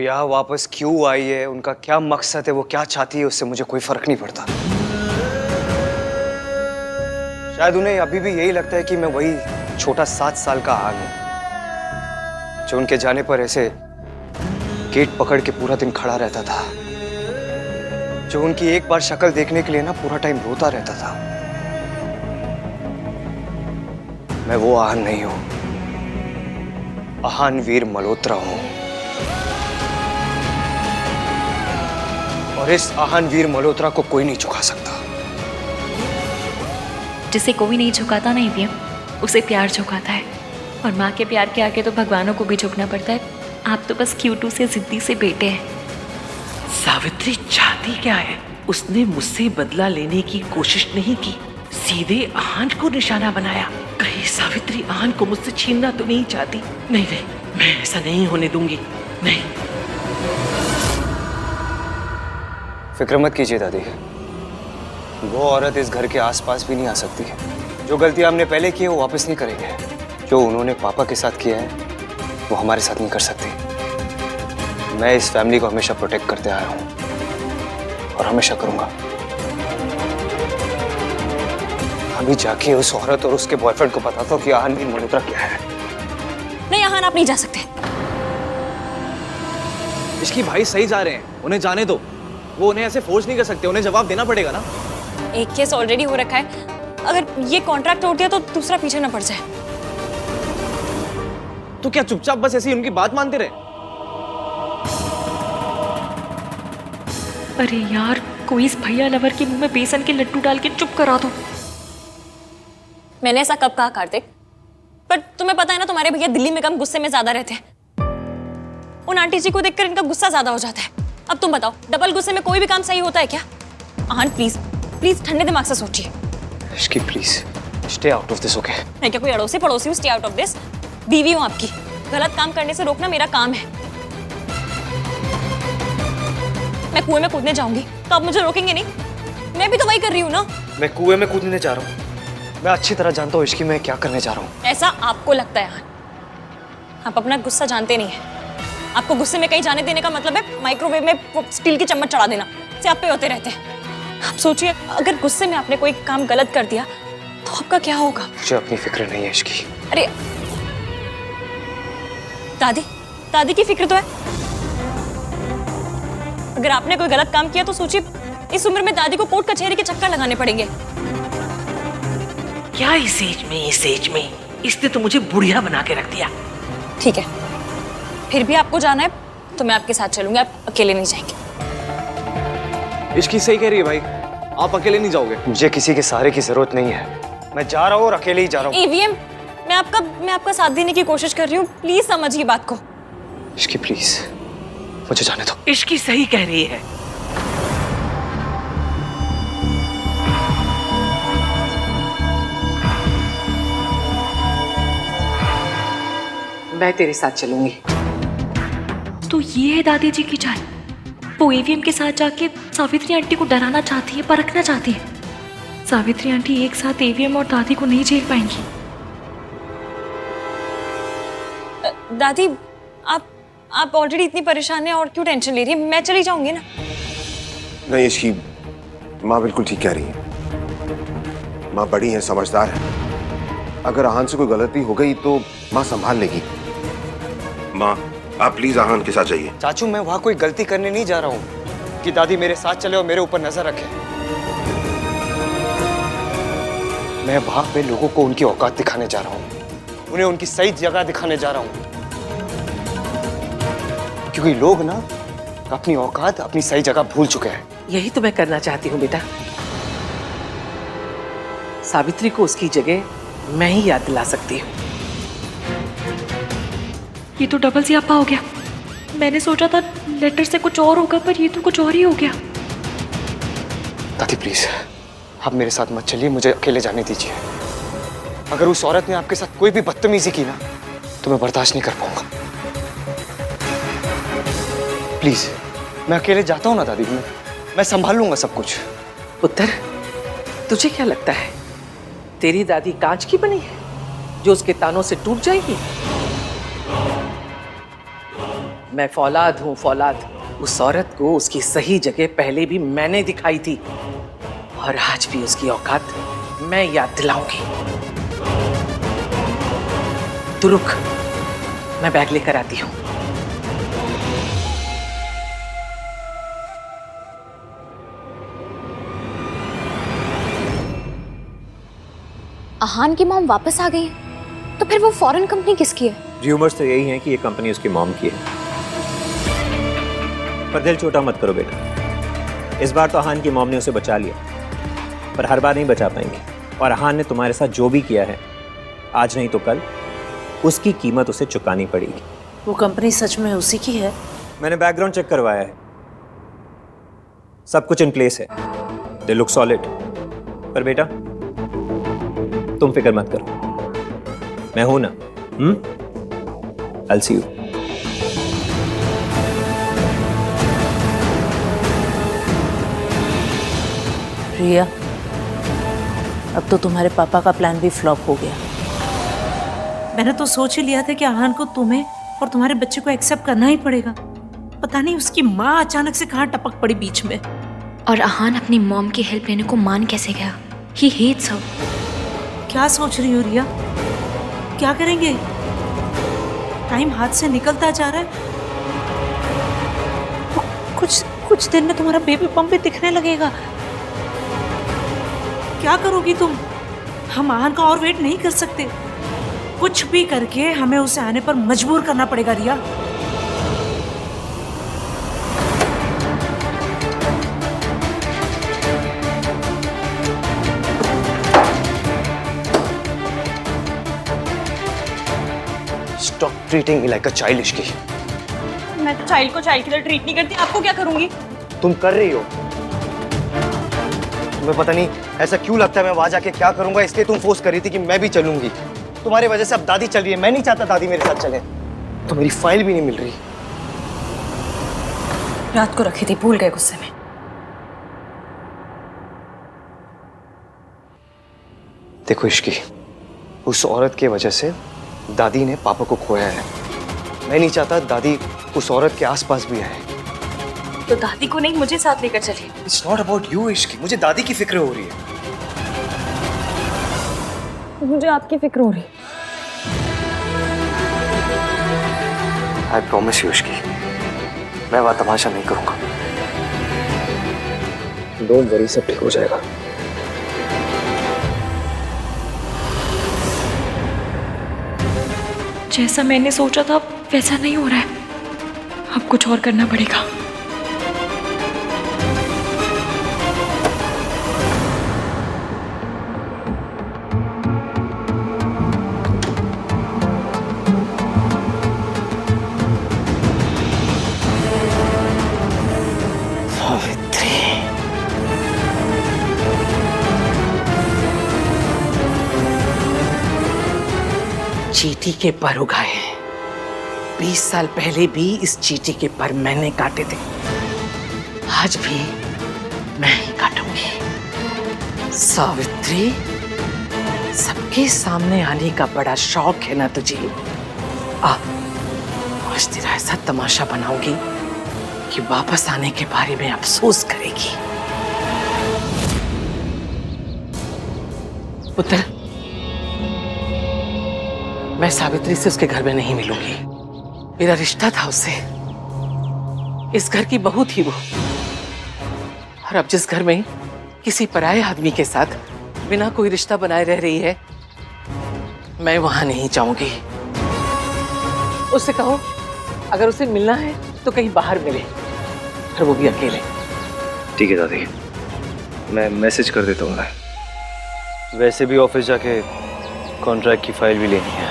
यहाँ वापस क्यों आई है, उनका क्या मकसद है, वो क्या चाहती है, उससे मुझे कोई फर्क नहीं पड़ता। शायद उन्हें अभी भी यही लगता है कि मैं वही छोटा 7 साल का आन हूं जो उनके जाने पर ऐसे गेट पकड़ के पूरा दिन खड़ा रहता था, जो उनकी एक बार शक्ल देखने के लिए ना पूरा टाइम रोता रहता था। मैं वो आहान नहीं हूं, आहान वीर मल्होत्रा हूं। और इस आहान वीर मल्होत्रा को कोई नहीं झुका सकता। जिसे कोई नहीं झुकाता ना ईवीएम, उसे प्यार झुकाता है। और माँ के प्यार के आगे तो भगवानों को भी झुकना पड़ता है। आप तो बस क्यूटू से जिद्दी से बेटे हैं। सावित्री चाहती क्या है? उसने मुझसे बदला लेने की कोशिश नहीं की, सीधे आहान को निशाना बनाया। कहीं सावित्री आहान को मुझसे छीनना तो नहीं चाहती? नहीं नहीं, मैं ऐसा नहीं होने दूंगी। नहीं। फिक्र मत कीजिए दादी, वो औरत इस घर के आसपास भी नहीं आ सकती है। जो गलती हमने पहले की है वो वापस नहीं करेंगे। जो उन्होंने पापा के साथ किया है वो हमारे साथ नहीं कर सकती। मैं इस फैमिली को हमेशा प्रोटेक्ट करते आया हूं और हमेशा करूंगा। अभी जाके उस औरत और उसके बॉयफ्रेंड को बताता हूँ कि आहान वीर मल्होत्रा क्या है। नहीं आहान, आप नहीं जा सकते। इसकी भाई सही जा रहे हैं, उन्हें जाने दो। वो उन्हें ऐसे फोर्स नहीं कर सकते, उन्हें जवाब देना पड़ेगा ना। एक केस ऑलरेडी हो रखा है, अगर ये कॉन्ट्रैक्ट टूट गया तो दूसरा पीछे ना पड़ जाए। तो क्या चुपचाप बस ऐसी उनकी बात मानते रहे? अरे यार, कोई इस भैया लवर के मुंह में बेसन के लड्डू डाल के चुप करा दो। मैंने ऐसा कब कहा कार्तिक? पर तुम्हें पता है ना, तुम्हारे भैया दिल्ली में कम गुस्से में ज्यादा रहते हैं। उन आंटी जी को देखकर इनका गुस्सा ज्यादा हो जाता है। अब तुम बताओ, डबल गुस्से में कोई भी काम सही होता है क्या? आहान प्लीज प्लीज ठंडे दिमाग से सोचिए। Ishki please stay out of this, okay? मैं क्या कोई अड़ोसी पड़ोसी हूँ? Stay out of this. बीवी हूँ आपकी, गलत काम करने से रोकना मेरा काम है। मैं कुएं में कूदने जाऊंगी तो आप मुझे रोकेंगे नहीं? मैं भी तो वही कर रही हूँ ना। मैं कुएं में कूदने जा रहा हूँ। मैं अच्छी तरह जानता हूँ इश्की मैं क्या करने जा रहा हूँ। ऐसा आपको लगता है आहान, आप अपना गुस्सा जानते नहीं है। आपको गुस्से में कहीं जाने देने का मतलब है माइक्रोवेव में वो स्टील की चम्मच चढ़ा देना, से आप पे होते रहते हैं। आप सोचिए, अगर गुस्से में आपने कोई काम गलत कर दिया तो आपका क्या होगा? मुझे अपनी फिक्र नहीं है इश्की। अरे दादी, दादी की फिक्र तो है। अगर आपने कोई गलत काम किया तो सोचिए, इस उम्र में दादी को कोर्ट कचहरी के चक्कर लगाने पड़ेंगे। क्या इस एज में इसने तो मुझे बुढ़िया बना के रख दिया। ठीक है, फिर भी आपको जाना है तो मैं आपके साथ चलूंगी, आप अकेले नहीं जाएंगे। इश्की सही कह रही है भाई, आप अकेले नहीं जाओगे। मुझे किसी के सहारे की जरूरत नहीं है। मैं जा रहा हूँ और अकेले ही जा रहा हूँ। ईवीएम, मैं आपका साथ देने की कोशिश कर रही हूँ, प्लीज समझिए बात को। इश्की प्लीज मुझे जाने दो। इश्की सही कह रही है। मैं तेरे साथ चलूंगी। तो ये है दादी जी की चाल। वो ईवीएम के साथ जाके सावित्री आंटी को डराना चाहती है, परखना चाहती है। सावित्री आंटी एक साथ ईवीएम और दादी को नहीं झेल पाएंगी। दादी, आप ऑलरेडी इतनी परेशान हैं और क्यों टेंशन ले रही है? मैं चली जाऊंगी ना। नहीं, इसकी माँ बिल्कुल ठीक कह रही है। माँ बड़ी है, समझदार है। अगर आहान से कोई गलती हो गई तो माँ संभाल लेगी। माँ, आप प्लीज आहान के साथ जाइए। चाचू, मैं वहां कोई गलती करने नहीं जा रहा हूँ कि दादी मेरे साथ चले और मेरे ऊपर नजर रखे। मैं वहां पे लोगों को उनकी औकात दिखाने जा रहा हूँ, उन्हें उनकी सही जगह दिखाने जा रहा हूँ। क्योंकि लोग ना अपनी औकात, अपनी सही जगह भूल चुके हैं। यही तो मैं करना चाहती हूँ बेटा। सावित्री को उसकी जगह मैं ही याद दिला सकती हूँ। ये तो डबल सियापा हो गया। मैंने सोचा था लेटर से कुछ और होगा, पर ये तो कुछ और ही हो गया। दादी प्लीज आप मेरे साथ मत चलिए, मुझे अकेले जाने दीजिए। अगर उस औरत ने आपके साथ कोई भी बदतमीजी की ना तो मैं बर्दाश्त नहीं कर पाऊंगा। प्लीज मैं अकेले जाता हूँ ना दादी, मैं संभाल लूंगा सब कुछ। पुत्र, तुझे क्या लगता है तेरी दादी कांच की बनी है जो उसके तानों से टूट जाएगी? मैं फौलाद हूँ, फौलाद। उस औरत को उसकी सही जगह पहले भी मैंने दिखाई थी और आज भी उसकी औकात मैं याद दिलाऊंगी। तू रुक, मैं बैग लेकर आती हूँ। आहान की मॉम वापस आ गई है, तो फिर वो फॉरेन कंपनी किसकी है? र्यूमर्स तो यही हैं कि ये कंपनी उसकी मॉम की है। पर दिल छोटा मत करो बेटा, इस बार तो अहान की मॉम ने उसे बचा लिया, पर हर बार नहीं बचा पाएंगे। और अहान ने तुम्हारे साथ जो भी किया है, आज नहीं तो कल उसकी कीमत उसे चुकानी पड़ेगी। वो कंपनी सच में उसी की है? मैंने बैकग्राउंड चेक करवाया है, सब कुछ इन प्लेस है, दे लुक सॉलिड। पर बेटा तुम फिक्र मत करो, मैं हूं ना। I'll see you. रिया, अब तो तुम्हारे पापा का प्लान भी फ्लॉप हो गया। मैंने तो सोच ही लिया था कि आहान को तुम्हें और तुम्हारे बच्चे को एक्सेप्ट करना ही पड़ेगा। पता नहीं उसकी माँ अचानक से कहाँ टपक पड़ी बीच में। और आहान अपनी मॉम की हेल्प लेने को मान कैसे गया? He hates her. क्या सोच रही हो रिया? क्या करेंगे? टाइम हाथ से निकलता जा रहा है। कुछ दिन में तुम्हारा बेबी बम भी दिखने लगेगा। क्या करोगी तुम? हम आहान का और वेट नहीं कर सकते। कुछ भी करके हमें उसे आने पर मजबूर करना पड़ेगा रिया। Stop treating me like a child, Ishki. मैं तो चाइल्ड को चाइल्ड की तरह ट्रीट नहीं करती, आपको क्या करूंगी? तुम कर रही हो। तुम्हें पता नहीं ऐसा क्यों लगता है मैं वहां जाके क्या करूंगा, इसलिए तुम फोर्स कर रही थी कि मैं भी चलूंगी। तुम्हारी वजह से अब दादी चल रही है, मैं नहीं चाहता दादी मेरे साथ चले। तो मेरी फाइल भी नहीं मिल रही। रात को रखी थी, भूल गए गुस्से में। देखो इश्की, उस औरत की वजह से दादी ने पापा को खोया है। मैं नहीं चाहता दादी उस औरत के आसपास भी आए। तो दादी को नहीं, मुझे साथ लेकर चलिए। It's not about you, Ishki. मुझे दादी की फिक्र हो रही है। मुझे आपकी फिक्र हो रही। I promise you, इश्की, मैं वहां तमाशा नहीं करूंगा। Don't worry, सब ठीक हो जाएगा। जैसा मैंने सोचा था वैसा नहीं हो रहा है। अब कुछ और करना पड़ेगा। चींटी के पर उगाए हैं। 20 साल पहले भी इस चींटी के पर मैंने काटे थे, आज भी मैं ही काटूंगी। सावित्री, सबके सामने आने का बड़ा शौक है ना तुझे? आज तेरा ऐसा तमाशा बनाऊंगी कि वापस आने के बारे में अफसोस करेगी। पुत्र, मैं सावित्री से उसके घर में नहीं मिलूंगी। मेरा रिश्ता था उससे, इस घर की बहू थी वो। और अब जिस घर में किसी पराये आदमी के साथ बिना कोई रिश्ता बनाए रह रही है, मैं वहां नहीं जाऊंगी। उससे कहो अगर उसे मिलना है तो कहीं बाहर मिले, और वो भी अकेले। ठीक है दादी, मैं मैसेज कर देता हूँ। वैसे भी ऑफिस जाके कॉन्ट्रैक्ट की फाइल भी लेनी है।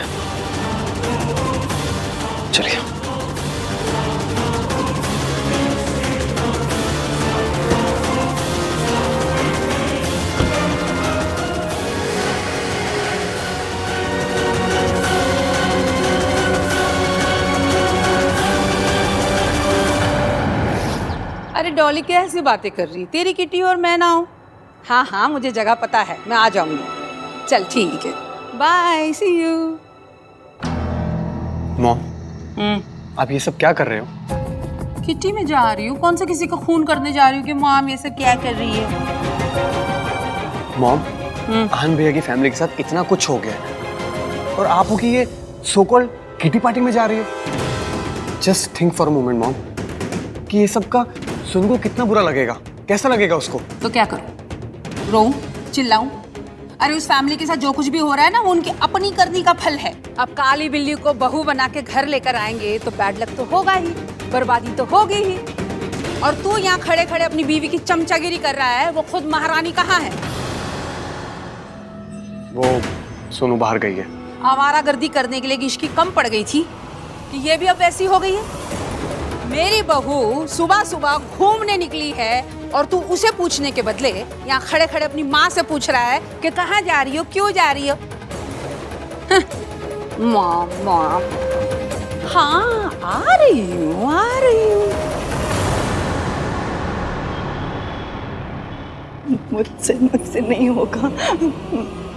चलिए। अरे डॉली, कैसी बातें कर रही? तेरी किटी और मैं ना हूँ? हाँ हाँ, मुझे जगह पता है, मैं आ जाऊंगी। चल ठीक है, बाय, सी यू। मॉम, आप ये सब क्या कर रहे हो? किटी में जा रही हूँ। कौन सा किसी का खून करने जा रही हूँ कि मॉम ये सब क्या कर रही है? मॉम, आहान भैया की फैमिली के साथ इतना कुछ हो गया है और आप हो कि ये सो कॉल्ड किटी पार्टी में जा रही हो। Just think for a moment mom कि ये सब का सुन को कितना बुरा लगेगा, कैसा लगेगा उसको। तो क्या करूँ? रोऊं? चिल्लाऊं? अरे उस फैमिली के साथ जो कुछ भी हो रहा है ना वो उनकी अपनी करनी का फल है। अब काली बिल्ली को बहू बना के घर लेकर आएंगे तो बैड लक तो होगा ही, बर्बादी तो होगी ही। और तू यहाँ खड़े खड़े अपनी बीवी की चमचागिरी कर रहा है, वो खुद महारानी कहाँ है? वो सोनू बाहर गई है। आवारागर्दी करने के लिए इश्की कम पड़ गई थी कि ये भी अब वैसी हो गई है। मेरी बहू सुबह सुबह घूमने निकली है और तू उसे पूछने के बदले यहाँ खड़े खड़े अपनी माँ से पूछ रहा है कि कहाँ जा रही हो, क्यों जा रही हो? मॉम मॉम, हाँ आ रही हूँ आ रही हूँ। मुझसे नहीं होगा।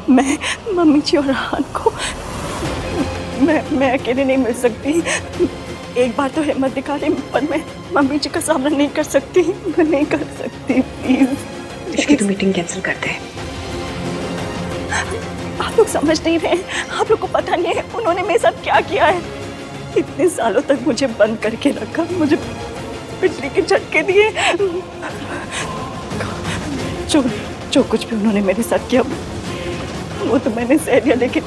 मैं मम्मी जी और आहान को मैं अकेले नहीं मिल सकती। एक बार तो हिम्मत दिखा रही, पर मैं मम्मी जी का सामना नहीं कर सकती। मैं नहीं कर सकती, प्लीज। इसकी तो मीटिंग कैंसिल करते हैं। आप लोग समझ नहीं रहे, आप लोग को पता नहीं है उन्होंने मेरे साथ क्या किया है। इतने सालों तक मुझे बंद करके रखा, मुझे बिजली के झटके दिए। जो कुछ भी उन्होंने मेरे साथ किया वो तो मैंने सह लिया, लेकिन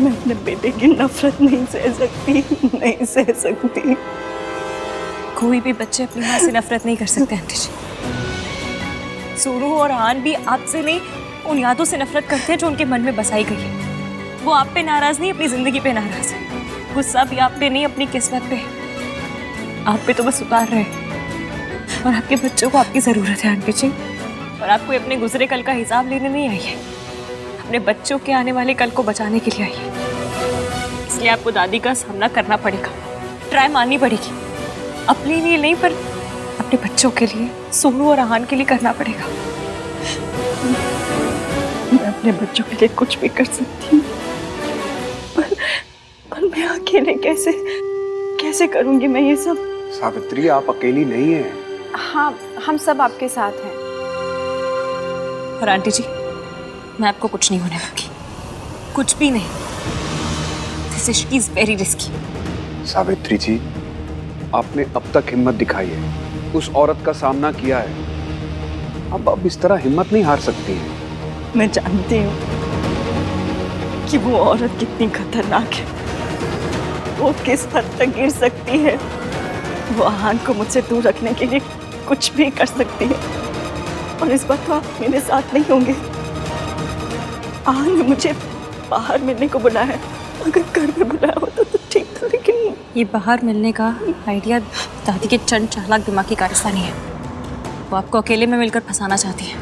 मैं अपने बेटे की नफरत नहीं सह सकती। कोई भी बच्चे अपनी माँ से नफरत नहीं कर सकते आंटी जी। सोनू और आहान भी आपसे नहीं, उन यादों से नफरत करते हैं जो उनके मन में बसाई गई है। वो आप पे नाराज नहीं, अपनी जिंदगी पे नाराज है। गुस्सा भी आप पे नहीं, अपनी किस्मत पे। आप पे तो बस उतार रहे हैं और आपके बच्चों को आपकी जरूरत है आंटी जी। और आप कोई अपने गुजरे कल का हिसाब लेने नहीं आई है, अपने बच्चों के आने वाले कल को बचाने के लिए आई है। इसलिए आपको दादी का सामना करना पड़ेगा, ट्राई मारनी पड़ेगी। अपने लिए नहीं पर अपने बच्चों के लिए, सोनू और आहान के लिए करना पड़ेगा। मैं अपने बच्चों के लिए कुछ भी कर सकती हूँ, पर मैं अकेले कैसे करूँगी मैं ये सब? सावित्री, आप अकेली नहीं हैं। हाँ, हम सब आपके साथ हैं। और आंटी जी, मैं आपको कुछ नहीं होने दूंगी, कुछ भी नहीं। This is very risky. Savitri ji, आपने अब तक हिम्मत दिखाई है, उस औरत का सामना किया है। अब इस तरह हिम्मत नहीं हार सकती है। मैं जानती हूँ कि वो औरत कितनी खतरनाक है, वो किस हद तक गिर सकती है। वो आहान को मुझसे दूर रखने के लिए कुछ भी कर सकती है, और इस बार तो आप मेरे साथ नहीं होंगे। आहान ने मुझे बाहर मिलने को बुलाया है, अगर घर में बुलाया होता तो ठीक था, लेकिन ये बाहर मिलने का आइडिया दादी के चंड चालाक दिमाग की कारस्तानी है। वो आपको अकेले में मिलकर फंसाना चाहती है,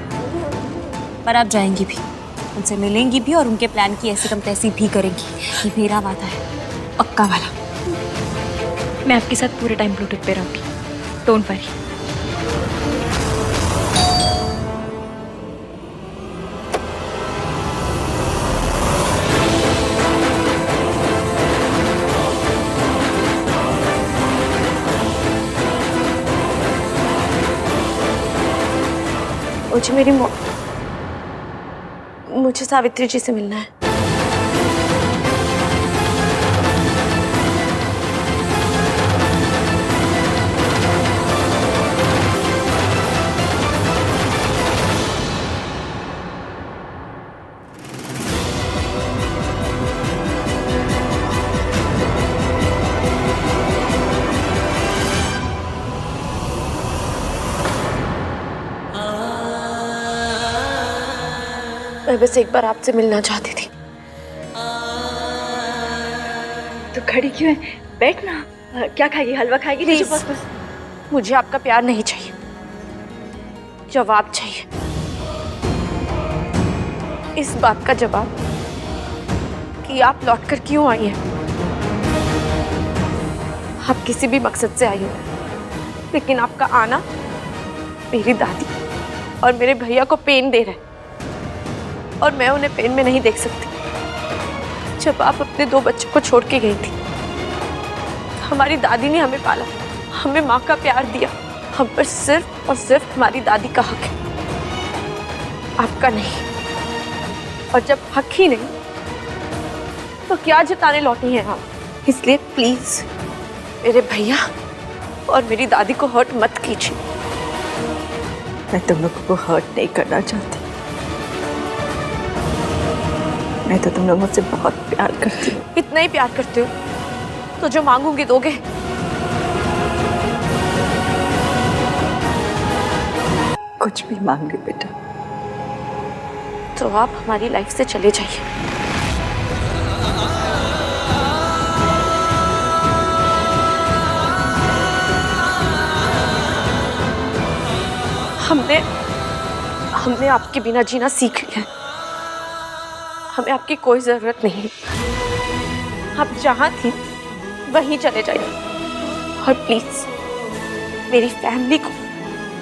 पर आप जाएंगी भी, उनसे मिलेंगी भी और उनके प्लान की ऐसी कम तैसी भी करेंगी। ये मेरा वादा है, पक्का वाला। मैं आपके साथ पूरे टाइम ब्लूटूथ पे रहूंगी, डोंट वरी। मुझे सावित्री जी से मिलना है। मैं बस एक बार आपसे मिलना चाहती थी। तो खड़ी क्यों है? बैठ ना। क्या खाएगी? हलवा खाएगी? Please. बस मुझे आपका प्यार नहीं चाहिए, जवाब चाहिए। इस बात का जवाब कि आप लौटकर क्यों आई हैं। आप किसी भी मकसद से आई हो, लेकिन आपका आना मेरी दादी और मेरे भैया को पेन दे रहा है, और मैं उन्हें पेन में नहीं देख सकती। जब आप अपने 2 बच्चों को छोड़ के गई थी, हमारी दादी ने हमें पाला, हमें माँ का प्यार दिया। हम पर सिर्फ और सिर्फ हमारी दादी का हक है, आपका नहीं। और जब हक ही नहीं तो क्या जताने लौटी हैं आप? इसलिए प्लीज मेरे भैया और मेरी दादी को हर्ट मत कीजिए। मैं तुम लोगों को हर्ट नहीं करना चाहती। मैं तो तुम लोग मुझसे बहुत प्यार करती हूँ। इतना ही प्यार करते हो तो जो मांगूंगी दोगे? कुछ भी मांग लो बेटा। तो आप हमारी लाइफ से चले जाइए। हमने आपके बिना जीना सीख लिया है। हमें आपकी कोई जरूरत नहीं। आप जहां थी वहीं चले जाइए और प्लीज मेरी फैमिली को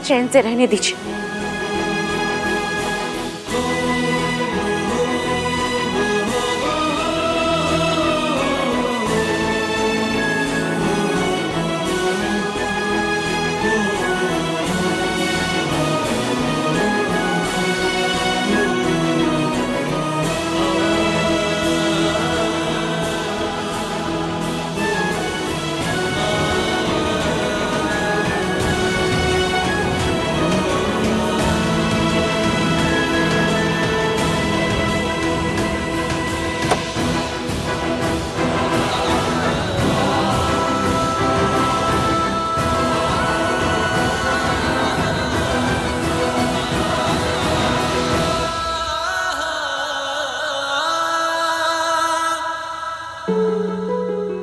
चैन से रहने दीजिए।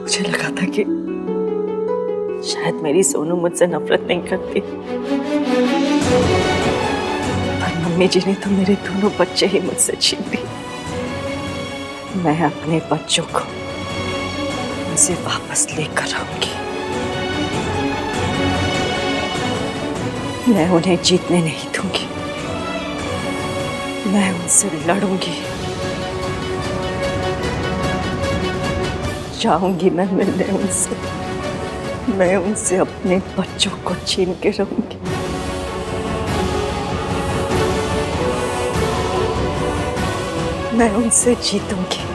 मुझे लगा था कि शायद मेरी सोनू मुझसे नफरत नहीं करती, पर मम्मी जी ने तो मेरे दोनों बच्चे ही मुझसे छीन लिए। मैं अपने बच्चों को उनसे वापस लेकर आऊंगी। मैं उन्हें जीतने नहीं दूंगी। मैं उनसे लड़ूंगी। जाऊंगी मैं मिलने उनसे। मैं उनसे अपने बच्चों को छीन के रहूंगी। मैं उनसे जीतूंगी।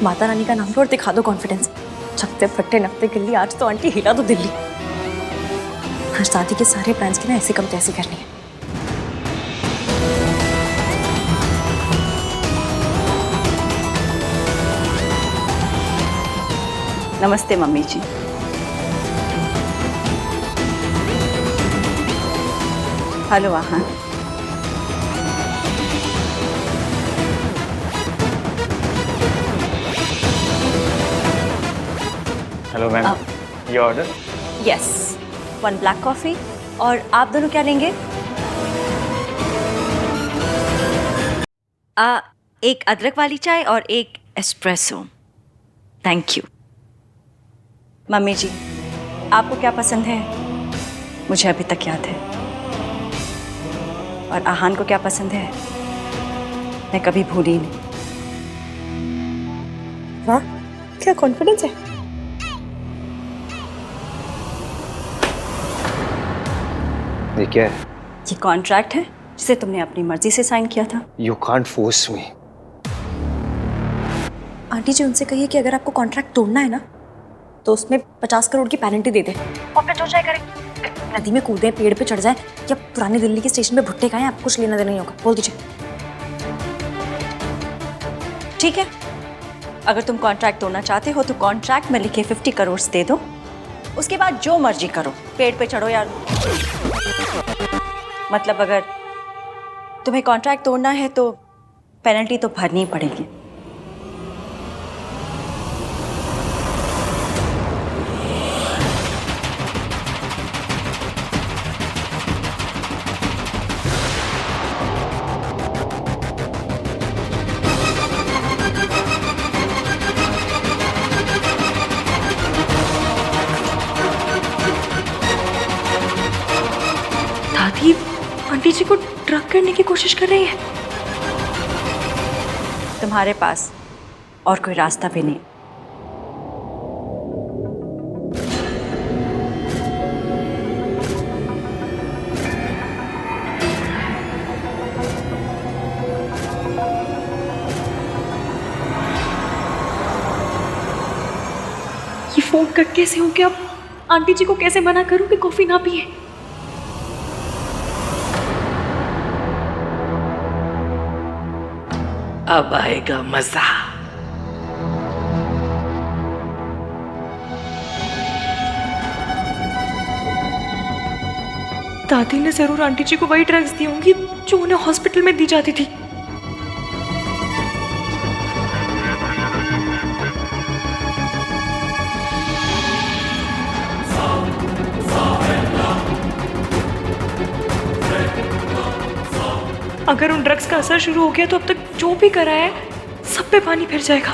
माता रानी का नाम लो और दिखा दो कॉन्फिडेंस। छकते फट्टे नकते गिल्ली, आज तो आंटी हिला दो दिल्ली। हर शादी के सारे प्लान्स की ना ऐसे कम तैसे करनी है। नमस्ते मम्मी जी। हेलो आहान। हेलो मैम, ये ऑर्डर? Yes, 1 black coffee. और आप दोनों क्या लेंगे? एक अदरक वाली चाय और एक एस्प्रेसो। Thank you. मम्मी जी, आपको क्या पसंद है? मुझे अभी तक याद है। और आहान को क्या पसंद है? मैं कभी भूली नहीं। वाह, क्या कॉन्फिडेंस है। ये क्या है? ये कॉन्ट्रैक्ट है जिसे तुमने अपनी मर्जी से साइन किया था। You can't force me. Aunty ji, उनसे कहिए कि अगर आपको कॉन्ट्रैक्ट तोड़ना है ना तो उसमें 50 करोड़ की पेनल्टी दे दे और फिर जो चाहे करें। नदी में कूदें, पेड़ पे चढ़ जाए या पुरानी दिल्ली के स्टेशन पे भुट्टे खाएं, आपको कुछ लेना देना नहीं होगा। बोल दीजिए। ठीक है, अगर तुम कॉन्ट्रैक्ट तोड़ना चाहते हो तो कॉन्ट्रैक्ट में लिखे 50 करोड़ दे दो। उसके बाद जो मर्जी करो, पेड़ पे चढ़ो यार। मतलब अगर तुम्हें कॉन्ट्रैक्ट तोड़ना है तो पेनल्टी तो भरनी ही पड़ेगी। दादी आंटी जी को ड्रग करने की कोशिश कर रही है। तुम्हारे पास और कोई रास्ता भी नहीं। ये फोन कट कैसे हो गया? अब आंटी जी को कैसे मना करूं कि कॉफी ना पिए? अब आएगा मजा। दादी ने जरूर आंटी जी को वही ड्रग्स दी होंगी जो उन्हें हॉस्पिटल में दी जाती थी। अगर उन ड्रग्स का असर शुरू हो गया तो अब तक जो भी करा है सब पे पानी फिर जाएगा।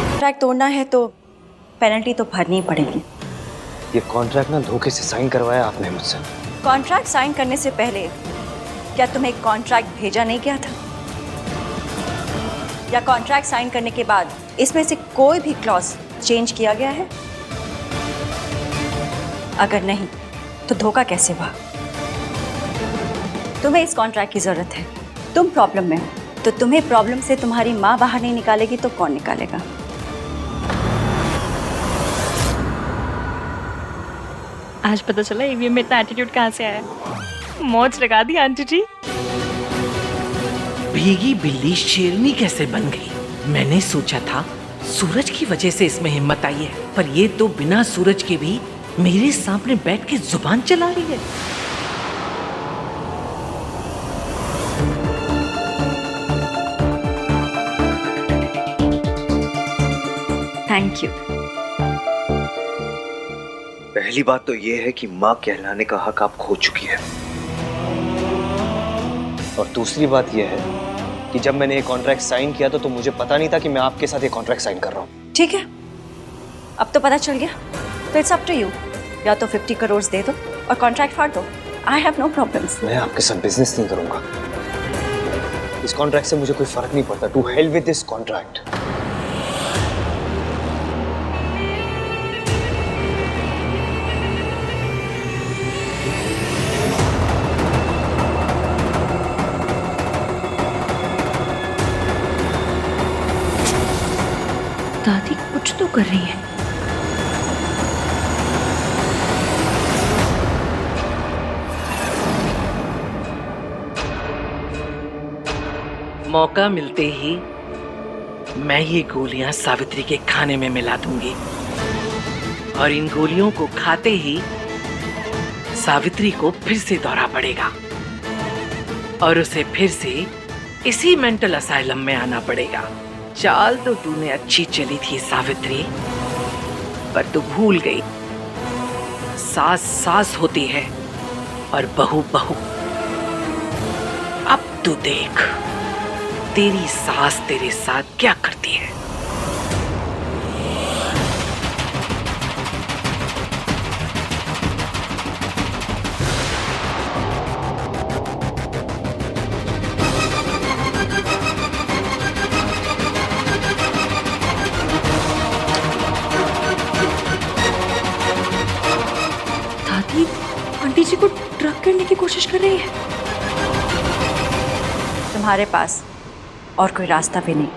कॉन्ट्रैक्ट तोड़ना है तो पेनल्टी तो भरनी ही पड़ेगी। ये कॉन्ट्रैक्ट ना धोखे से साइन करवाया आपने मुझसे। कॉन्ट्रैक्ट साइन करने से पहले क्या तुम्हें कॉन्ट्रैक्ट भेजा नहीं गया था? या कॉन्ट्रैक्ट साइन करने के बाद इसमें से कोई भी क्लॉज चेंज किया गया है? अगर नहीं तो धोखा कैसे हुआ? तुम्हें इस कॉन्ट्रैक्ट की जरूरत है। तुम प्रॉब्लम में हो तो तुम्हें प्रॉब्लम से तुम्हारी माँ बाहर नहीं निकालेगी तो कौन निकालेगा? आज पता चला ईवीएम में इतना एटीट्यूड कहाँ से आया। मौज लगा दी आंटी जी। भीगी बिल्ली शेरनी कैसे बन गई? मैंने सोचा था सूरज की वजह से इसमें हिम्मत आई है, पर ये तो बिना सूरज के भी मेरे सामने बैठ के जुबान चला रही है। Thank you. पहली बात तो ये है कि माँ कहलाने का हक आप खो चुकी है, और दूसरी बात यह है कि जब मैंने ये कॉन्ट्रैक्ट साइन किया तो मुझे पता नहीं था कि मैं आपके साथ ये कॉन्ट्रैक्ट साइन कर रहा हूँ। ठीक है, अब तो पता चल गया तो इट्स अप टू यू। या तो 50 करोड़ दे दो और कॉन्ट्रैक्ट फाड़ दो। I have no problems. मैं आपके साथ बिजनेस नहीं करूंगा। इस कॉन्ट्रैक्ट से मुझे कोई फर्क नहीं पड़ता। To hell with this contract. दादी कुछ तो कर रही है। मौका मिलते ही मैं ये गोलियां सावित्री के खाने में मिला दूंगी, और इन गोलियों को खाते ही सावित्री को फिर से दौरा पड़ेगा और उसे फिर से इसी मेंटल असाइलम में आना पड़ेगा। चाल तो तूने अच्छी चली थी सावित्री, पर तू भूल गई सास सास होती है और बहू बहू। अब तू देख तेरी सास तेरे साथ क्या करती है। दादी आंटी जी को ड्रग करने की कोशिश कर रही है। तुम्हारे पास और कोई रास्ता भी नहीं।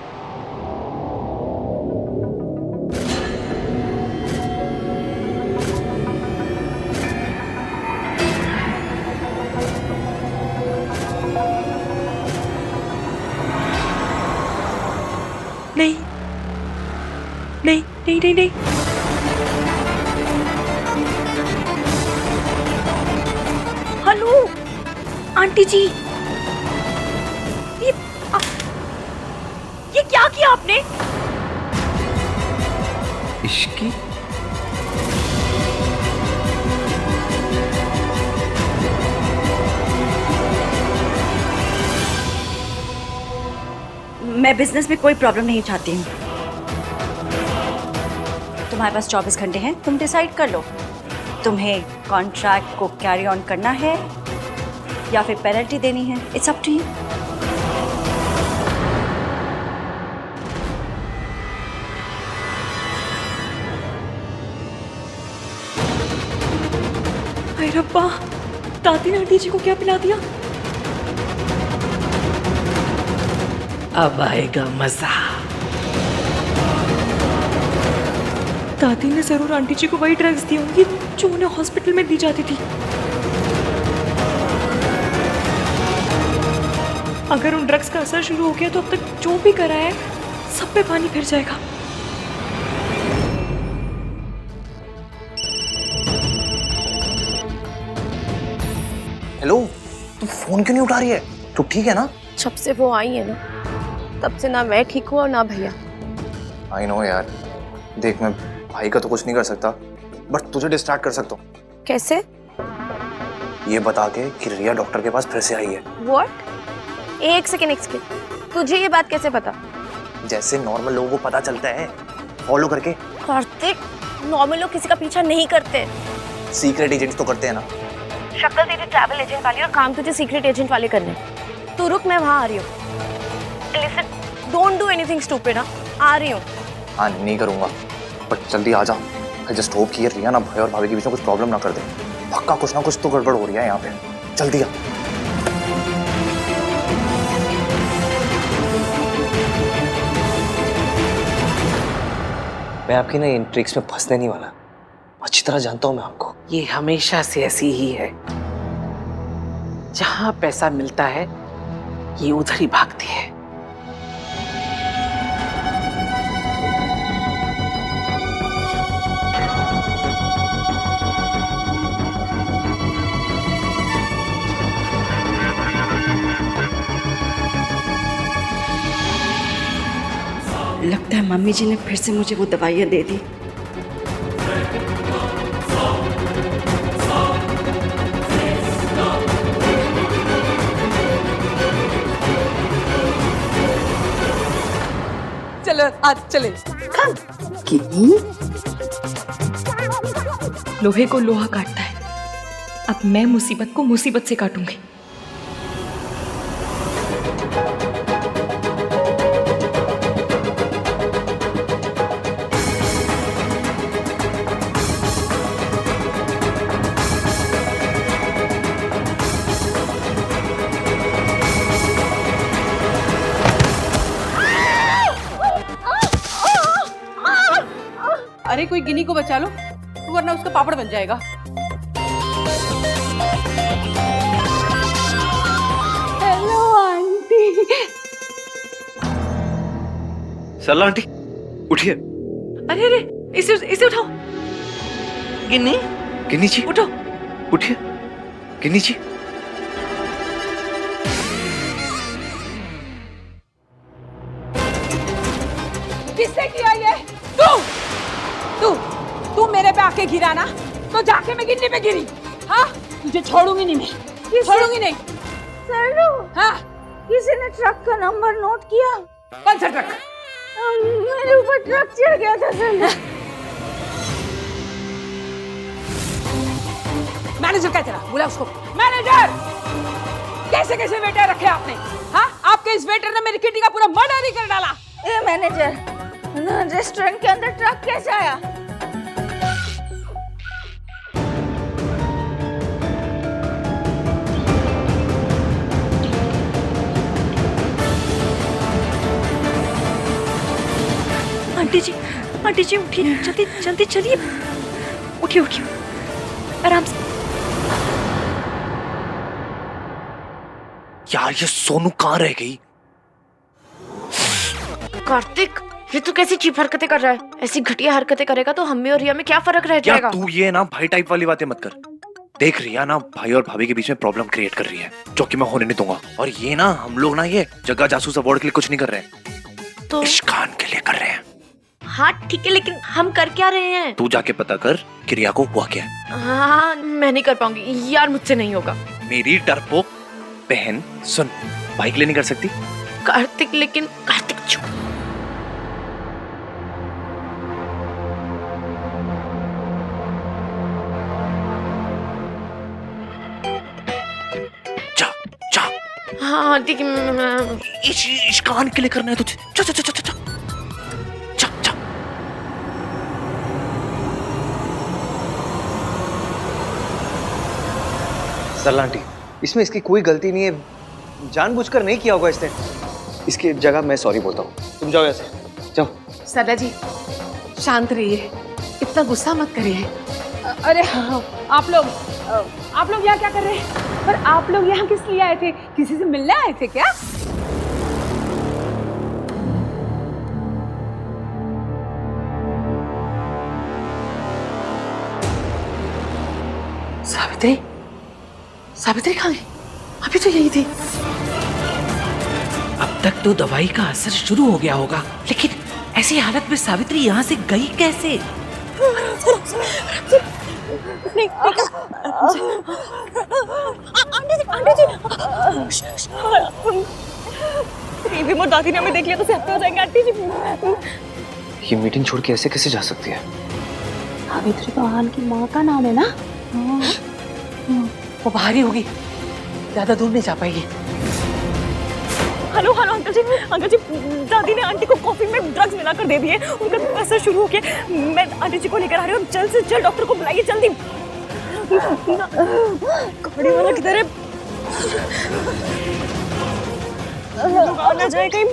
नहीं नहीं नहीं नहीं नहीं। हेलो आंटी जी, क्या किया आपने? इश्की मैं बिजनेस में कोई प्रॉब्लम नहीं चाहती हूँ। तुम्हारे पास 24 घंटे हैं, तुम डिसाइड कर लो। तुम्हें कॉन्ट्रैक्ट को कैरी ऑन करना है या फिर पेनल्टी देनी है। It's up to you. अरे रब्बा, दादी ने आंटी जी को क्या पिला दिया? अब आएगा मजा। दादी ने जरूर आंटी जी को वही ड्रग्स दी होंगी जो उन्हें हॉस्पिटल में दी जाती थी। अगर उन ड्रग्स का असर शुरू हो गया तो अब तक जो भी करा है सब पे पानी फिर जाएगा। हेलो, तू फोन क्यों नहीं उठा रही है? तू ठीक है ना? जब से वो आई है ना, तब से ना मैं ठीक हूँ और ना भैया। आई नो यार, देख मैं भाई का तो कुछ नहीं कर सकता, बट तुझे डिस्ट्रैक्ट कर सकता हूँ। कैसे? ये बता के कि रिया डॉक्टर के पास फिर से आई है। What? एक सेकेंड, तुझे ये बात कैसे पता? जैसे नॉर्मल लोगों को पता चलता है, फॉलो करके। कार्तिक, नॉर्मल लोग किसी का पीछा नहीं करते। सीक्रेट एजेंट्स तो करते हैं ना। शक्ल तेरी ट्रैवल एजेंट वाली और काम तुझे सीक्रेट एजेंट वाले करने। तू रुक, मैं वहाँ आ रही हूँ। Listen, don't do anything stupid, हाँ? आ रही हूँ। हाँ नहीं करूँगा, बट जल्दी आ जा। I just hope कि ये रिया ना भाई और भाभी के बीच में कुछ प्रॉब्लम ना कर दे। पक्का कुछ ना कुछ तो गड़बड़ हो रही है यहाँ पे। जल्दी आ। मैं आपकी ना इन ट्रिक्स में फंसने नहीं वाला। अच्छी तरह जानता हूँ मैं आपको। ये हमेशा से ऐसी ही है। जहां पैसा मिलता है ये उधर ही भागती है। लगता है मम्मी जी ने फिर से मुझे वो दवाइयाँ दे दी। चलो आज चले। लोहे को लोहा काटता है। अब मैं मुसीबत को मुसीबत से काटूंगी। अरे कोई गिनी को बचा लो, वरना उसका पापड़ बन जाएगा। Hello aunty. सरला आंटी, उठिए। अरे अरे, इसे उठाओ। गिन्नी, गिन्नी जी उठो। उठिए। गिन्नी जी, किसने किया ये? तू मेरे पे आके गिरा ना, तो जाके मैं गिन्नी पे गिरी। हाँ, तुझे छोड़ूंगी नहीं मैं, छोड़ूंगी नहीं। सरलू, हाँ, किसी ने ट्रक का नंबर नोट किया? कौन सा ट्रक? मेरे ऊपर ट्रक चढ़ गया था सरलू। मैनेजर क्या चला? बुला उसको। मैनेजर, कैसे कैसे वेटर रखे आपने? हाँ, आपके इस वेटर ने मेरी किटी का पूरा मर्डर ही कर डाला। ए मैनेजर, रेस्टोरेंट के अंदर ट्रक कैसे आया? आंटी जी उठिए, जल्दी जल्दी चलिए। उठिए उठिए, आराम से। यार ये सोनू कहाँ रह गई? कार्तिक, ये तू कैसी चीप हरकतें कर रहा है? ऐसी घटिया हरकतें करेगा तो हम में और रिया में क्या फर्क रह जाएगा? यार तू ये ना भाई टाइप वाली बातें मत कर। देख रिया ना भाई और भाभी के बीच में प्रॉब्लम क्रिएट कर रही है, जो कि मैं होने नहीं दूंगा। और ये ना हम लोग ना ये जगह जासूस अवार्ड के लिए कुछ नहीं कर रहे हैं। तो इश्कान के लिए कर रहे हैं। हाँ ठीक है, लेकिन हम कर क्या रहे हैं? तू जाके पता कर कि रिया को हुआ क्या है। हाँ मैं नहीं कर पाऊंगी यार, मुझसे नहीं होगा। मेरी डरपोक बहन सुन, बाइक ले नहीं कर सकती? कार्तिक, लेकिन कार्तिक चुप। जा जा। हाँ ठीक है। इश्कान के लिए करना है तुझे। जा जा जा जा जा जा जा। सरला आंटी, इसमें इसकी कोई गलती नहीं है, जानबूझकर नहीं किया होगा इसने। इसकी जगह मैं सॉरी बोलता हूँ। तुम जाओ ऐसे, जाओ। सरला जी शांत रहिए, इतना गुस्सा मत करिए। अरे हाँ, आप लोग यहाँ क्या कर रहे हैं? पर आप लोग यहाँ किस लिए आए थे? किसी से मिलने आए थे क्या? सावित्री, सावित्री कहाँ गई? अभी तो यही थी। अब तक तो दवाई का असर शुरू हो गया होगा, लेकिन ऐसी हालत में सावित्री यहाँ से गई कैसे? आंटी जी, दादी ने हमें देख लिया तो सहते हो जाएंगे आंटी जी। ये मीटिंग छोड़ के ऐसे कैसे जा सकती है? सावित्री तो आहान की माँ का नाम है ना? वो बाहर ही होगी, ज्यादा दूर नहीं जा पाएगी। हेलो हेलो अंकल जी, दादी ने आंटी को कॉफी में ड्रग्स मिलाकर दे दिए, उनका असर शुरू हो गया। मैं आंटी जी को लेकर आ रही हूँ, जल्द से जल्द डॉक्टर को बुलाइए, जल्दी। गाड़ी वाला किधर है? ना जाए कहीं।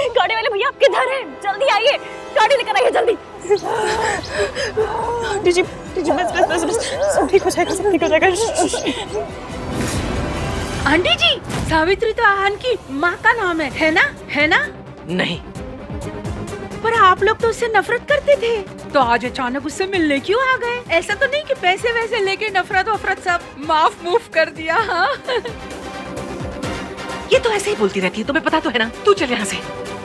गाड़ी वाले भैया आप किधर हैं? जल्दी आइए, गाड़ी लेकर आइए जल्दी। आंटी जी बस सब ठीक हो जाएगा, सब ठीक हो जाएगा। आंटी जी, सावित्री तो आहान की माँ का नाम है ना? है ना? नहीं। पर आप लोग तो उससे नफरत करते थे, तो आज अचानक उससे मिलने क्यों आ गए? ऐसा तो नहीं कि पैसे वैसे लेके नफरत वफरत सब माफ मूफ कर दिया? हाँ ये तो ऐसे ही बोलती रहती है, तुम्हें पता तो है ना। तू चल यहाँ से।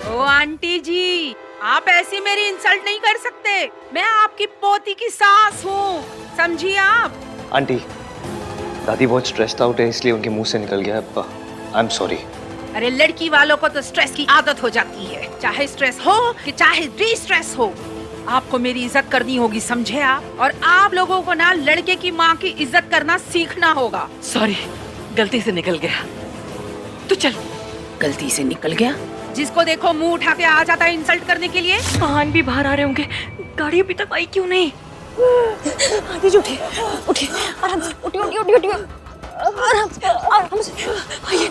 ओ आंटी जी, आप ऐसी मेरी इंसल्ट नहीं कर सकते। मैं आपकी पोती की सास हूँ, समझिए आप। आंटी, दादी बहुत स्ट्रेस्ड आउट है, इसलिए उनके मुंह से निकल गया। I am sorry. अरे लड़की वालों को तो स्ट्रेस की आदत हो जाती है, चाहे स्ट्रेस हो कि चाहे डी स्ट्रेस हो। आपको मेरी इज्जत करनी होगी, समझे आप? और आप लोगों को ना लड़के की माँ की इज्जत करना सीखना होगा। सॉरी, गलती से निकल गया। तू चल। गलती से निकल गया? जिसको देखो मुंह उठा के आ जाता है इंसल्ट करने के लिए। आहान भी बाहर आ रहे होंगे, गाड़ी अभी तक आई क्यों नहीं? आंटी जी उठिए, आराम से उठिए, आराम से आइए।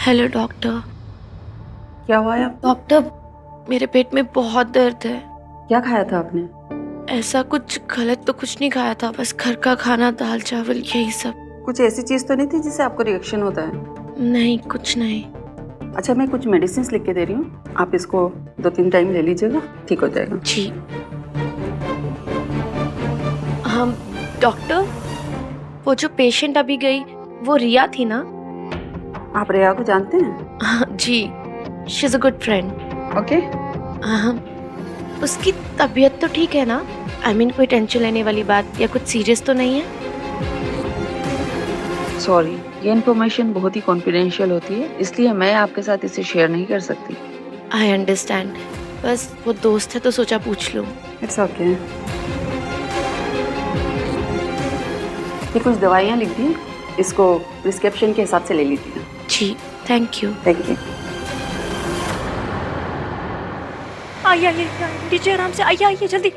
Hello doctor. क्या हुआ है? डॉक्टर, मेरे पेट में बहुत दर्द है। क्या खाया था आपने? ऐसा कुछ गलत तो कुछ नहीं खाया था, बस घर का खाना, दाल चावल यही सब। कुछ ऐसी चीज तो नहीं थी जिससे आपको रिएक्शन होता है? नहीं, कुछ नहीं। अच्छा, मैं कुछ मेडिसिन लिख के दे रही हूँ, आप इसको 2-3 टाइम ले लीजिएगा, ठीक हो जाएगा। जी। हम डॉक्टर, वो जो पेशेंट अभी गई वो रिया थी ना? आप रिया को जानते हैं? जी, she is a good friend. Okay. उसकी तबीयत तो ठीक है ना? आई मीन कोई टेंशन लेने वाली बात या कुछ सीरियस तो नहीं है? सॉरी, ये इन्फॉर्मेशन बहुत ही कॉन्फिडेंशियल होती है, इसलिए मैं आपके साथ इसे शेयर नहीं कर सकती। आई अंडरस्टैंड, बस वो दोस्त है तो सोचा पूछ लूं। It's okay. ये कुछ दवाइयाँ लिख दी, इसको प्रिस्क्रिप्शन के हिसाब से ले लीजिए। जी, थैंक यू। Thank you. आइए आंटी जी, आराम से आइए जल्दी,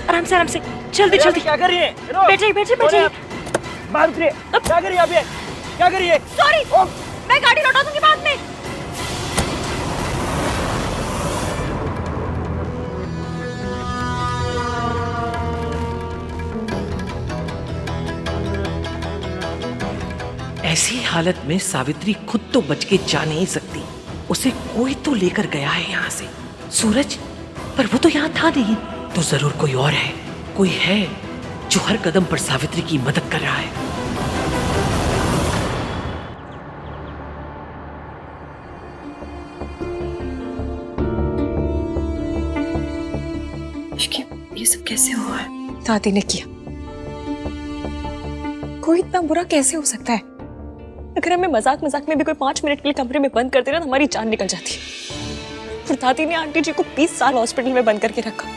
आराम से जल्दी। क्या कर रही है? बैठिए। बाहर उतरिए। क्या कर रही है आप? ये क्या कर रही है? सॉरी, मैं गाड़ी लौटा दूंगी बाद में। ऐसी हालत में सावित्री खुद तो बच के जा नहीं सकती, उसे कोई तो लेकर गया है यहाँ से। सूरज, पर वो तो यहाँ था नहीं, तो जरूर कोई और है, कोई है जो हर कदम पर सावित्री की मदद कर रहा है। दादी ने किया। कोई इतना बुरा कैसे हो सकता है? अगर हमें मजाक मजाक में भी कोई 5 मिनट के लिए कमरे में बंद कर देना तो हमारी जान निकल जाती है। फिर दादी ने आंटी जी को 20 साल हॉस्पिटल में बंद करके रखा,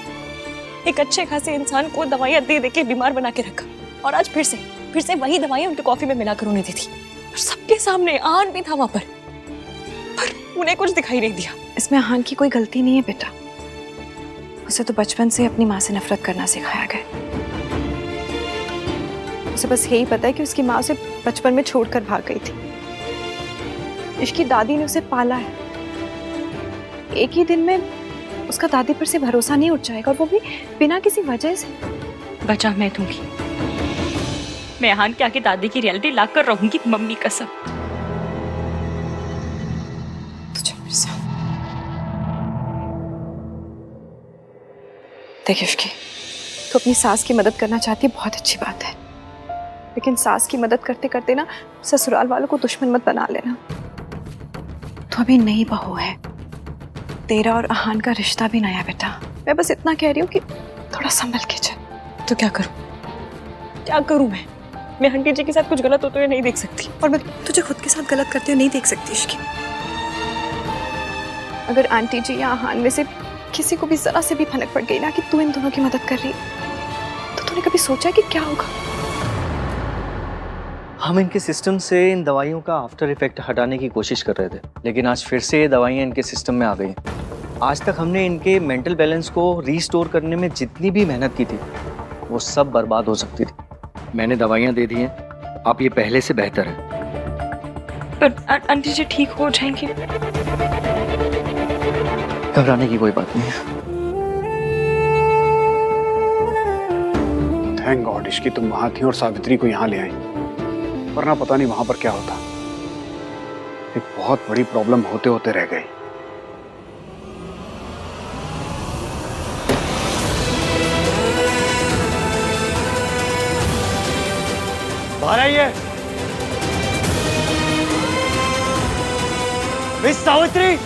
एक अच्छे खासे इंसान को दवाइयां दे दे के बीमार बना के रखा, और आज फिर से वही दवाइयां उनके कॉफी में मिलाकर उन्हें दी थी। और सबके सामने आहान भी था वहां पर उन्हें कुछ दिखाई नहीं दिया। इसमें आहान की कोई गलती नहीं है बेटा, उसे तो बचपन से अपनी माँ से नफरत करना सिखाया गया। उसे बस यही पता है कि उसकी माँ उसे बचपन में छोड़कर भाग गई थी। इसकी दादी ने उसे पाला है। एक ही दिन में उसका दादी पर से भरोसा नहीं उठ जाएगा, और वो भी बिना किसी वजह से। बचा मैं दूंगी, मैं आहान के आगे दादी की रियलिटी लाकर रहूंगी, मम्मी कसम। देखिए उसकी तो अपनी सास की मदद करना चाहती है, बहुत अच्छी बात है, लेकिन सास की मदद करते करते ना ससुराल वालों को दुश्मन मत बना लेना। तो अभी नई बहू है, तेरा और आहान का रिश्ता भी नया बेटा। मैं बस इतना कह रही हूँ कि थोड़ा संभल के चल। तो क्या करूं मैं आंटी जी के साथ कुछ गलत होते हुए नहीं देख सकती, और मैं तुझे खुद के साथ गलत करते हुए नहीं देख सकती इसकी। अगर आंटी जी या आहान में से किसी को भी जरा से भी भनक पड़ गई ना कि तू इन दोनों की मदद कर रही है, तो तूने कभी सोचा कि क्या होगा? हम इनके सिस्टम से इन दवाइयों का आफ्टर इफेक्ट हटाने की कोशिश कर रहे थे, लेकिन आज फिर से ये दवाइयाँ इनके सिस्टम में आ गई। आज तक हमने इनके मेंटल बैलेंस को रीस्टोर करने में जितनी भी मेहनत की थी, वो सब बर्बाद हो सकती थी। मैंने दवाइयाँ दे दी हैं, आप ये पहले से बेहतर है। पर आंटी जी ठीक हो जाएंगी, घबराने की कोई बात नहीं है। थैंक गॉड इसकी तुम वहां थी और सावित्री को यहाँ ले आई, वरना पता नहीं वहां पर क्या होता। एक बहुत बड़ी प्रॉब्लम होते होते रह गई। बाहर आइए। मिस सावित्री,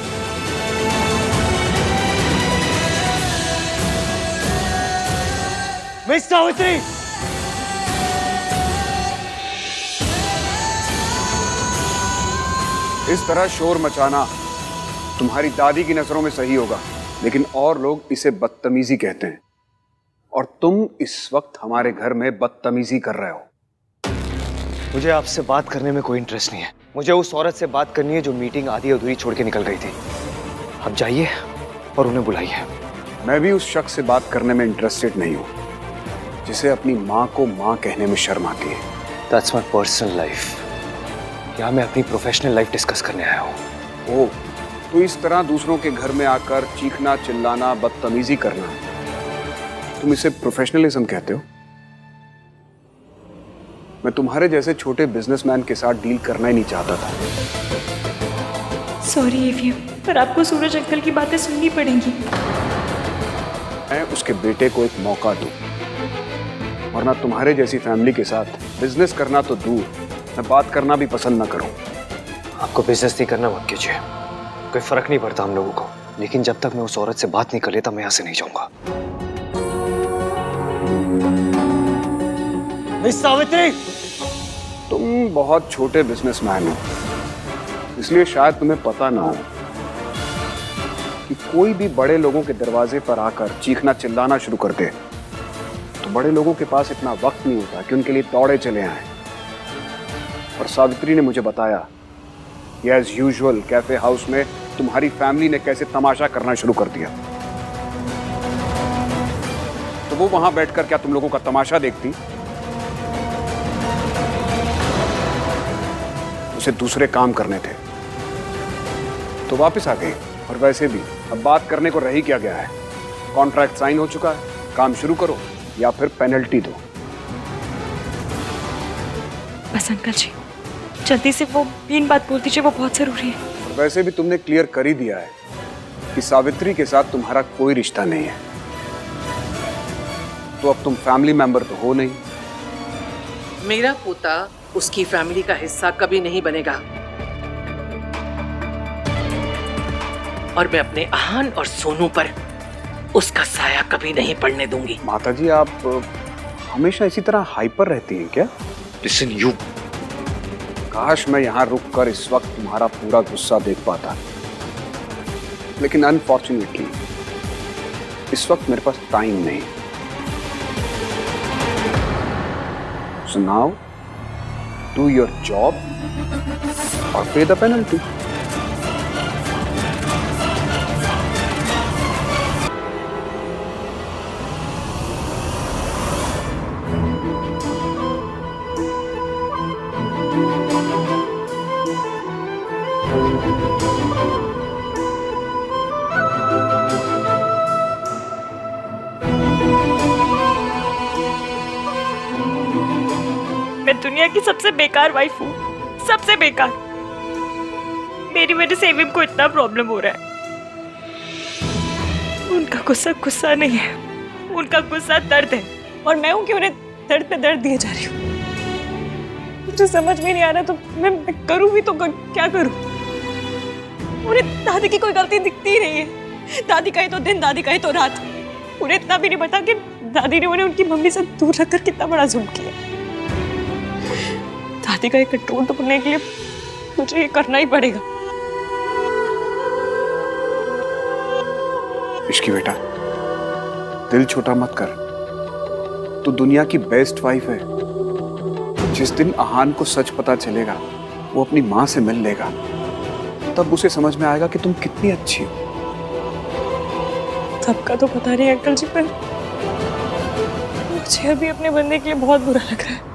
मिस सावित्री, इस तरह शोर मचाना तुम्हारी दादी की नजरों में सही होगा, लेकिन और लोग इसे बदतमीजी कहते हैं, और तुम इस वक्त हमारे घर में बदतमीजी कर रहे हो। मुझे आपसे बात करने में कोई इंटरेस्ट नहीं है। मुझे उस औरत से बात करनी है जो मीटिंग आधी अधूरी छोड़ के निकल गई थी। आप जाइए और उन्हें बुलाइए। मैं भी उस शख्स से बात करने में इंटरेस्टेड नहीं हूं जिसे अपनी माँ को माँ कहने में शर्म आती है। That's my personal life. यहाँ मैं अपनी प्रोफेशनल लाइफ डिस्कस करने आया हूँ। ओह, तो इस तरह दूसरों के घर में आकर चीखना, चिल्लाना, बदतमीजी करना, तुम इसे प्रोफेशनलिज्म कहते हो? मैं तुम्हारे जैसे छोटे बिजनेसमैन के साथ डील करना ही नहीं चाहता था। सॉरी एवीएम, पर आपको सूरज अंकल की बातें सुननी पड़ेंगी। मैं उसके बेटे को एक मौका दूं, वरना तुम्हारे जैसी फैमिली के साथ बिजनेस करना तो दूर, मैं बात करना भी पसंद ना करूं। आपको बिजनेस नहीं करना मत कीजिए, कोई फर्क नहीं पड़ता हम लोगों को, लेकिन जब तक मैं उस औरत से बात नहीं कर लेता मैं यहाँ से नहीं जाऊंगा। मिस सावित्री, तुम बहुत छोटे बिजनेसमैन हो, इसलिए शायद तुम्हें पता ना हो कि कोई भी बड़े लोगों के दरवाजे पर आकर चीखना चिल्लाना शुरू कर दे तो बड़े लोगों के पास इतना वक्त नहीं होता कि उनके लिए दौड़े चले आए। और सावित्री ने मुझे बताया कि एज यूजुअल कैफे हाउस में तुम्हारी फैमिली ने कैसे तमाशा करना शुरू कर दिया। तो वो वहां बैठकर क्या तुम लोगों का तमाशा देखती? उसे दूसरे काम करने थे तो वापस आ गई। और वैसे भी अब बात करने को रह ही क्या गया है? कॉन्ट्रैक्ट साइन हो चुका है, काम शुरू करो या फिर पेनल्टी दो। बस अंकल जी, जल्दी से वो तीन बात बोल दीजिए, वो बहुत जरूरी है। और वैसे भी तुमने क्लियर कर ही दिया है कि सावित्री के साथ तुम्हारा कोई रिश्ता नहीं है, तो अब तुम फैमिली मेंबर तो हो नहीं। मेरा पोता उसकी फैमिली का हिस्सा कभी नहीं बनेगा, और मैं अपने आहान और सोनू पर उसका साया कभी नहीं पड़ने दूंगी। माताजी, आप हमेशा इसी तरह हाइपर रहती हैं क्या? लिसन यू, काश मैं यहाँ रुककर इस वक्त तुम्हारा पूरा गुस्सा देख पाता, लेकिन अनफॉर्चुनेटली इस वक्त मेरे पास टाइम नहीं। So now, do your job or pay the penalty. मैं दुनिया की सबसे बेकार वाइफ हूँ, सबसे बेकार। मेरी वजह से एविम को इतना प्रॉब्लम हो रहा है। उनका गुस्सा गुस्सा नहीं है, उनका गुस्सा दर्द है, और मैं हूँ कि उन्हें दर्द पे दर्द दिए जा रही हूँ। मुझे समझ में नहीं आ रहा, तो मैं करूँ भी तो क्या करूँ? उन्हें दादी की कोई गलती दिखती ही नहीं है। दादी कहे तो दिन, दादी कहे तो रात। उन्हें इतना भी नहीं पता कि दादी ने उन्हें उनकी मम्मी से दूर रखकर कितना बड़ा जुल्म किया। दादी का ये कंट्रोल तोड़ने के लिए मुझे ये करना ही पड़ेगा। इश्की बेटा, दिल छोटा मत कर। तू दुनिया की बेस्ट वाइफ है। जिस दिन आहान को सच पता चलेगा, वो अपनी माँ से मिल लेगा, तब उसे समझ में आएगा कि तुम कितनी अच्छी हो। सबका तो पता नहीं अंकल जी, पर मुझे अभी अपने बंदे के लिए बहुत बुरा लग रहा है।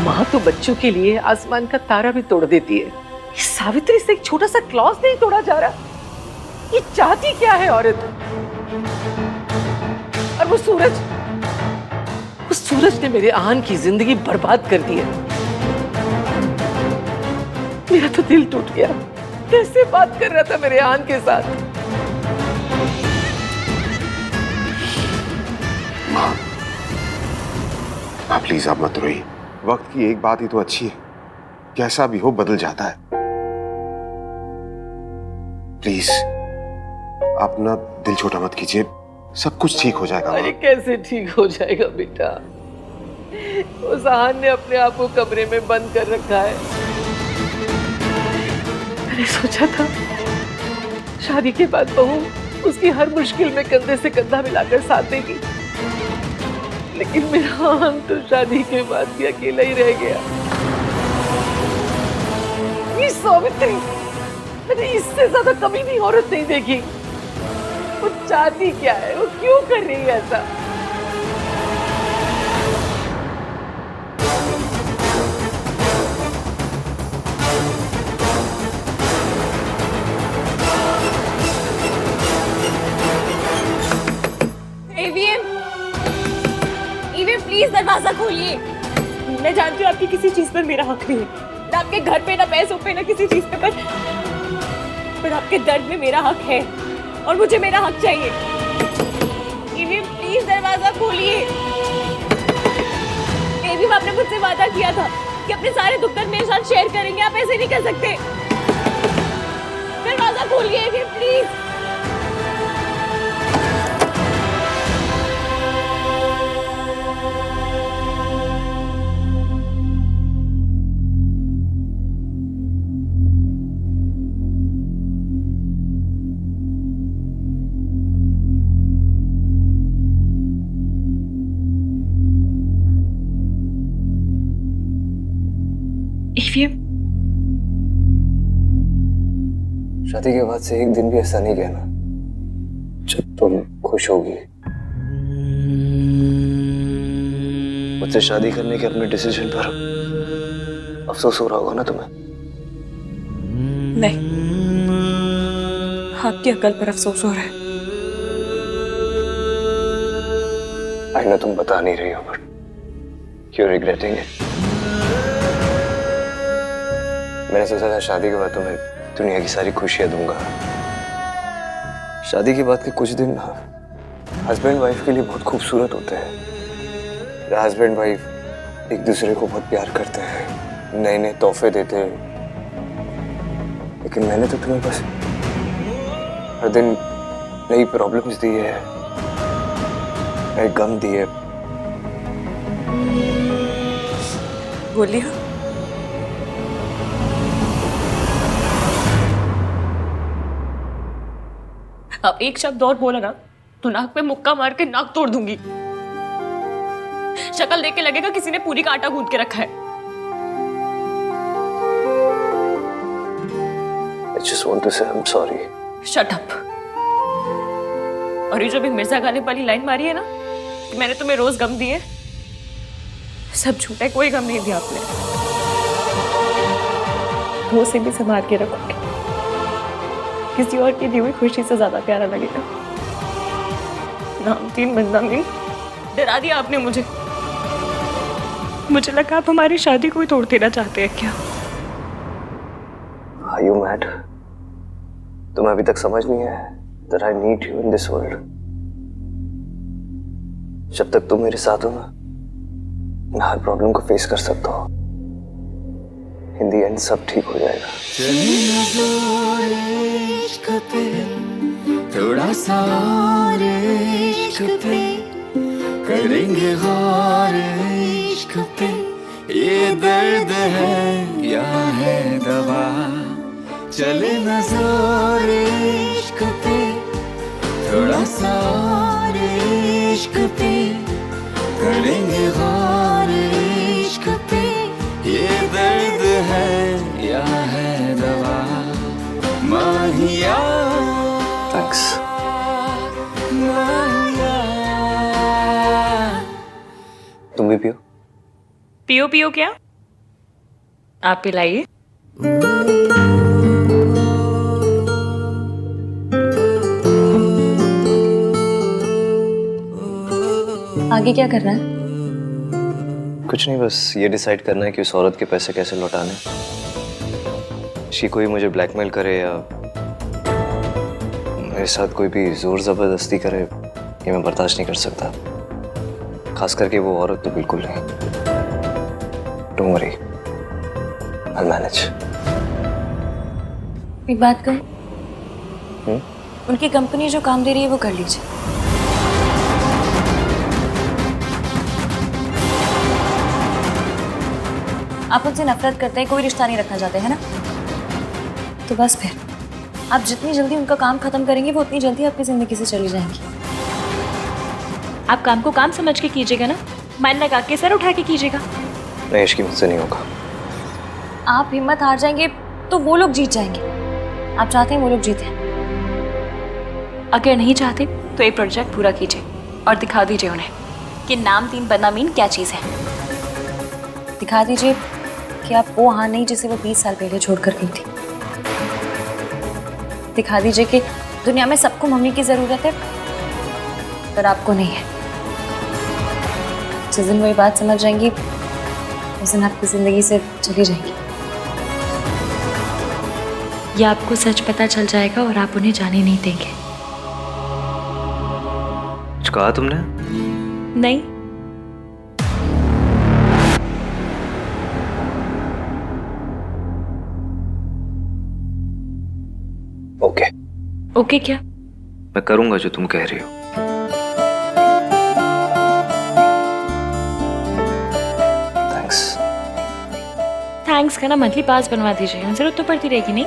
माँ तो बच्चों के लिए आसमान का तारा भी तोड़ देती है। इस सावित्री से एक छोटा सा क्लॉज नहीं तोड़ा जा रहा। ये चाहती क्या है औरत? और वो सूरज ने मेरे आहान की जिंदगी बर्बाद कर दी है। मेरा तो दिल टूट गया। कैसे बात कर रहा था मेरे आहान के साथ। माँ प्लीज आप मत रोइए। वक्त की एक बात ही तो अच्छी है, कैसा भी हो बदल जाता है। प्लीज आप ना दिल छोटा मत कीजिए, सब कुछ ठीक हो जाएगा। अरे कैसे ठीक हो जाएगा बेटा? उस आहान ने अपने आप को कमरे में बंद कर रखा है। मैंने सोचा था शादी के बाद बहू उसकी हर मुश्किल में कंधे से कंधा मिलाकर साथ देगी, लेकिन मेरा आहान तो शादी के बाद भी अकेला ही रह गया। ये सावित्री, मैंने इससे ज्यादा कभी भी औरत नहीं देखी। वो चाहती क्या है? वो क्यों कर रही है ऐसा? प्लीज दरवाजा खोलिए। मैं जानती हूँ आपकी किसी चीज पर मेरा हक नहीं है, ना आपके घर पे, ना पैसों पे, ना किसी चीज पे, पर आपके दर्द में मेरा हक है और मुझे मेरा हक चाहिए। प्लीज दरवाजा खोलिए। आपने मुझसे वादा किया था कि अपने सारे दुख दर्द मेरे साथ शेयर करेंगे, आप ऐसे नहीं कर सकते। दरवाजा खोलिए प्लीज। शादी के बाद से एक दिन भी ऐसा नहीं गया ना जब तुम खुश होगी। मुझसे शादी करने के अपने डिसीजन पर अफसोस हो रहा होगा ना तुम्हें? नहीं, आपकी अकल पर अफसोस हो रहा है। आई नो तुम बता नहीं रही हो, बट यू रिग्रेटिंग इट। मैंने सोचा था शादी के बाद तुम्हें दुनिया की सारी खुशियां दूंगा। शादी के बाद के कुछ दिन ना हस्बैंड वाइफ के लिए बहुत खूबसूरत होते हैं। हस्बैंड वाइफ एक दूसरे को बहुत प्यार करते हैं, नए नए तोहफे देते हैं। लेकिन मैंने तो तुम्हें बस हर दिन नई प्रॉब्लम्स दी है, नए गम दिए। बोलिए। अब एक शब्द और बोला ना तो नाक पे मुक्का मार के नाक तोड़ दूंगी। शक्ल देख के लगेगा किसी ने पूरी का आटा गूंथ के रखा है। I just want to say I'm sorry. Shut up. और ये जो भी मिर्जा गालिब वाली लाइन मारी है ना कि मैंने तुम्हें रोज गम दिए, सब झूठ है, कोई गम नहीं दिया आपने। वो से भी संभाल के रखोगे, किसी और की दी हुई खुशी से ज्यादा प्यारा लगेगा। नामतीन बदनामी डरा दिया आपने मुझे। मुझे लगा आप हमारी शादी को ही तोड़ देना चाहते हैं क्या? Are you mad? तुम्हें अभी तक समझ नहीं है that I need you in this world. जब तक तुम मेरे साथ हो ना, मैं हर प्रॉब्लम को फेस कर सकता हूँ। In the end सब ठीक हो जाएगा। थोड़ा सा और इश्क पे करेंगे गौर इश्क पे, ये दर्द है या है दवा, चले न जोर इश्क पे, थोड़ा सा और इश्क पे करेंगे गौर इश्क पे, ये दर्द है या है दवा, माहिया। Thanks. तुम भी पियो। पियो पियो क्या? आप पिलाइए। आगे क्या करना है? कुछ नहीं, बस ये डिसाइड करना है कि उस औरत के पैसे कैसे लौटाने। शी कोई मुझे ब्लैकमेल करे या मेरे साथ कोई भी जोर जबरदस्ती करे, ये मैं बर्दाश्त नहीं कर सकता। खास करके वो औरत तो बिल्कुल नहीं। Don't worry, I'll manage. एक बात कहूं? उनकी कंपनी जो काम दे रही है वो कर लीजिए। आप उनसे नफरत करते हैं, कोई रिश्ता नहीं रखना चाहते हैं ना? तो बस फिर आप जितनी जल्दी उनका काम खत्म करेंगे वो उतनी जल्दी आपकी जिंदगी से चली जाएंगी। आप काम को काम समझ के कीजिएगा ना, मन लगा के सर उठा के कीजिएगा। नहीं, इसकी मुझसे नहीं होगा। आप हिम्मत हार जाएंगे तो वो लोग जीत जाएंगे। आप चाहते हैं वो लोग जीते? अगर नहीं चाहते तो ये प्रोजेक्ट पूरा कीजिए और दिखा दीजिए उन्हें कि नामतीन बदनामीन क्या चीज़ है। दिखा दीजिए कि आप वो हाँ नहीं जिसे वो 20 साल पहले छोड़कर गई थी। दिखा दीजिए कि दुनिया में सबको मम्मी की ज़रूरत है पर आपको नहीं है। जिस दिन वो ये बात समझ जाएंगी उस दिन आपकी ज़िंदगी से चली जाएंगी। या आपको सच पता चल जाएगा और आप उन्हें जाने नहीं देंगे। कुछ कहा तुमने? नहीं। ओके। ओके क्या? मैं करूंगा जो तुम कह रही हो। थैंक्स। थैंक्स का ना मंथली पास बनवा दीजिए, जरूरत तो पड़ती रहेगी नहीं?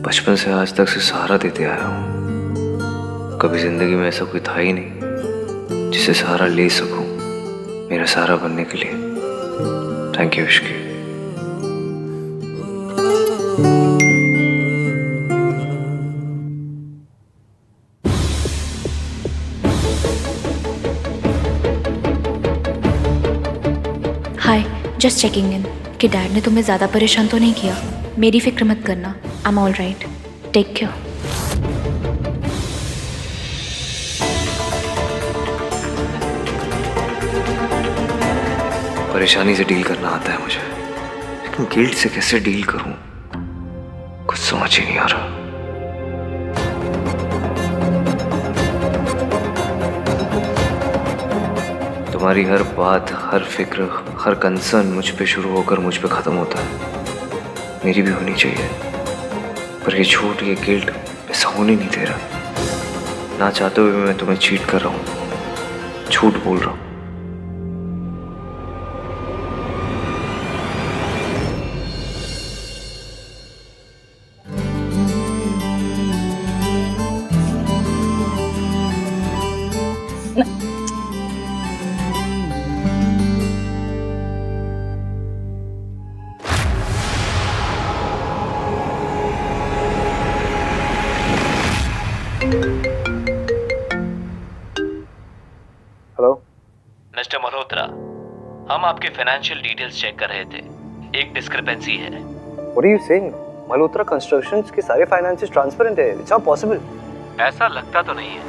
बचपन से आज तक से सहारा देते आया हूँ। कभी जिंदगी में ऐसा कोई था ही नहीं जिसे सहारा ले सकूं। मेरा सहारा बनने के लिए thank you Ishki. Hi, just checking in कि डैड ने तुम्हें ज़्यादा परेशान तो नहीं किया। मेरी फिक्र मत करना, I am all right, take care. परेशानी से डील करना आता है मुझे, लेकिन गिल्ट से कैसे डील करूं कुछ समझ ही नहीं आ रहा। तुम्हारी हर बात, हर फिक्र, हर कंसर्न मुझ पे शुरू होकर मुझ पे खत्म होता है। मेरी भी होनी चाहिए, पर ये झूठ, ये गिल्ट ऐसा होने नहीं दे रहा। ना चाहते हुए मैं तुम्हें चीट कर रहा हूँ, झूठ बोल रहा हूँ। हेलो मिस्टर मल्होत्रा, हम आपके फाइनेंशियल डिटेल्स चेक कर रहे थे। एक डिस्क्रिपेंसी है। What are you saying? Malhotra constructions के सारे फाइनेंसेस ट्रांसपेरेंट है। It's not possible. ऐसा लगता तो नहीं है,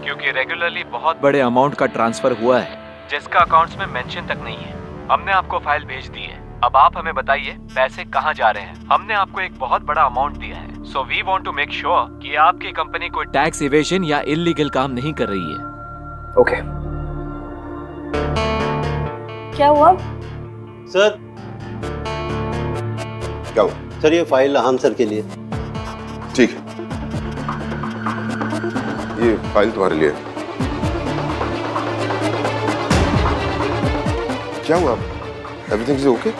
क्योंकि रेगुलरली बहुत बड़े अमाउंट का ट्रांसफर हुआ है जिसका अकाउंट्स में मेंशन तक नहीं है। हमने आपको फाइल भेज दी है, अब आप हमें बताइए पैसे कहाँ जा रहे हैं। हमने आपको एक बहुत बड़ा अमाउंट दिया है, so we want to make sure कि आपकी कंपनी कोई टैक्स इवेजन या इलीगल काम नहीं कर रही है। ओके। क्या हुआ सर? क्या हुआ सर, ये फाइल आहान सर के लिए। ठीक है, ये फाइल तुम्हारे लिए। क्या हुआ? Everything is okay?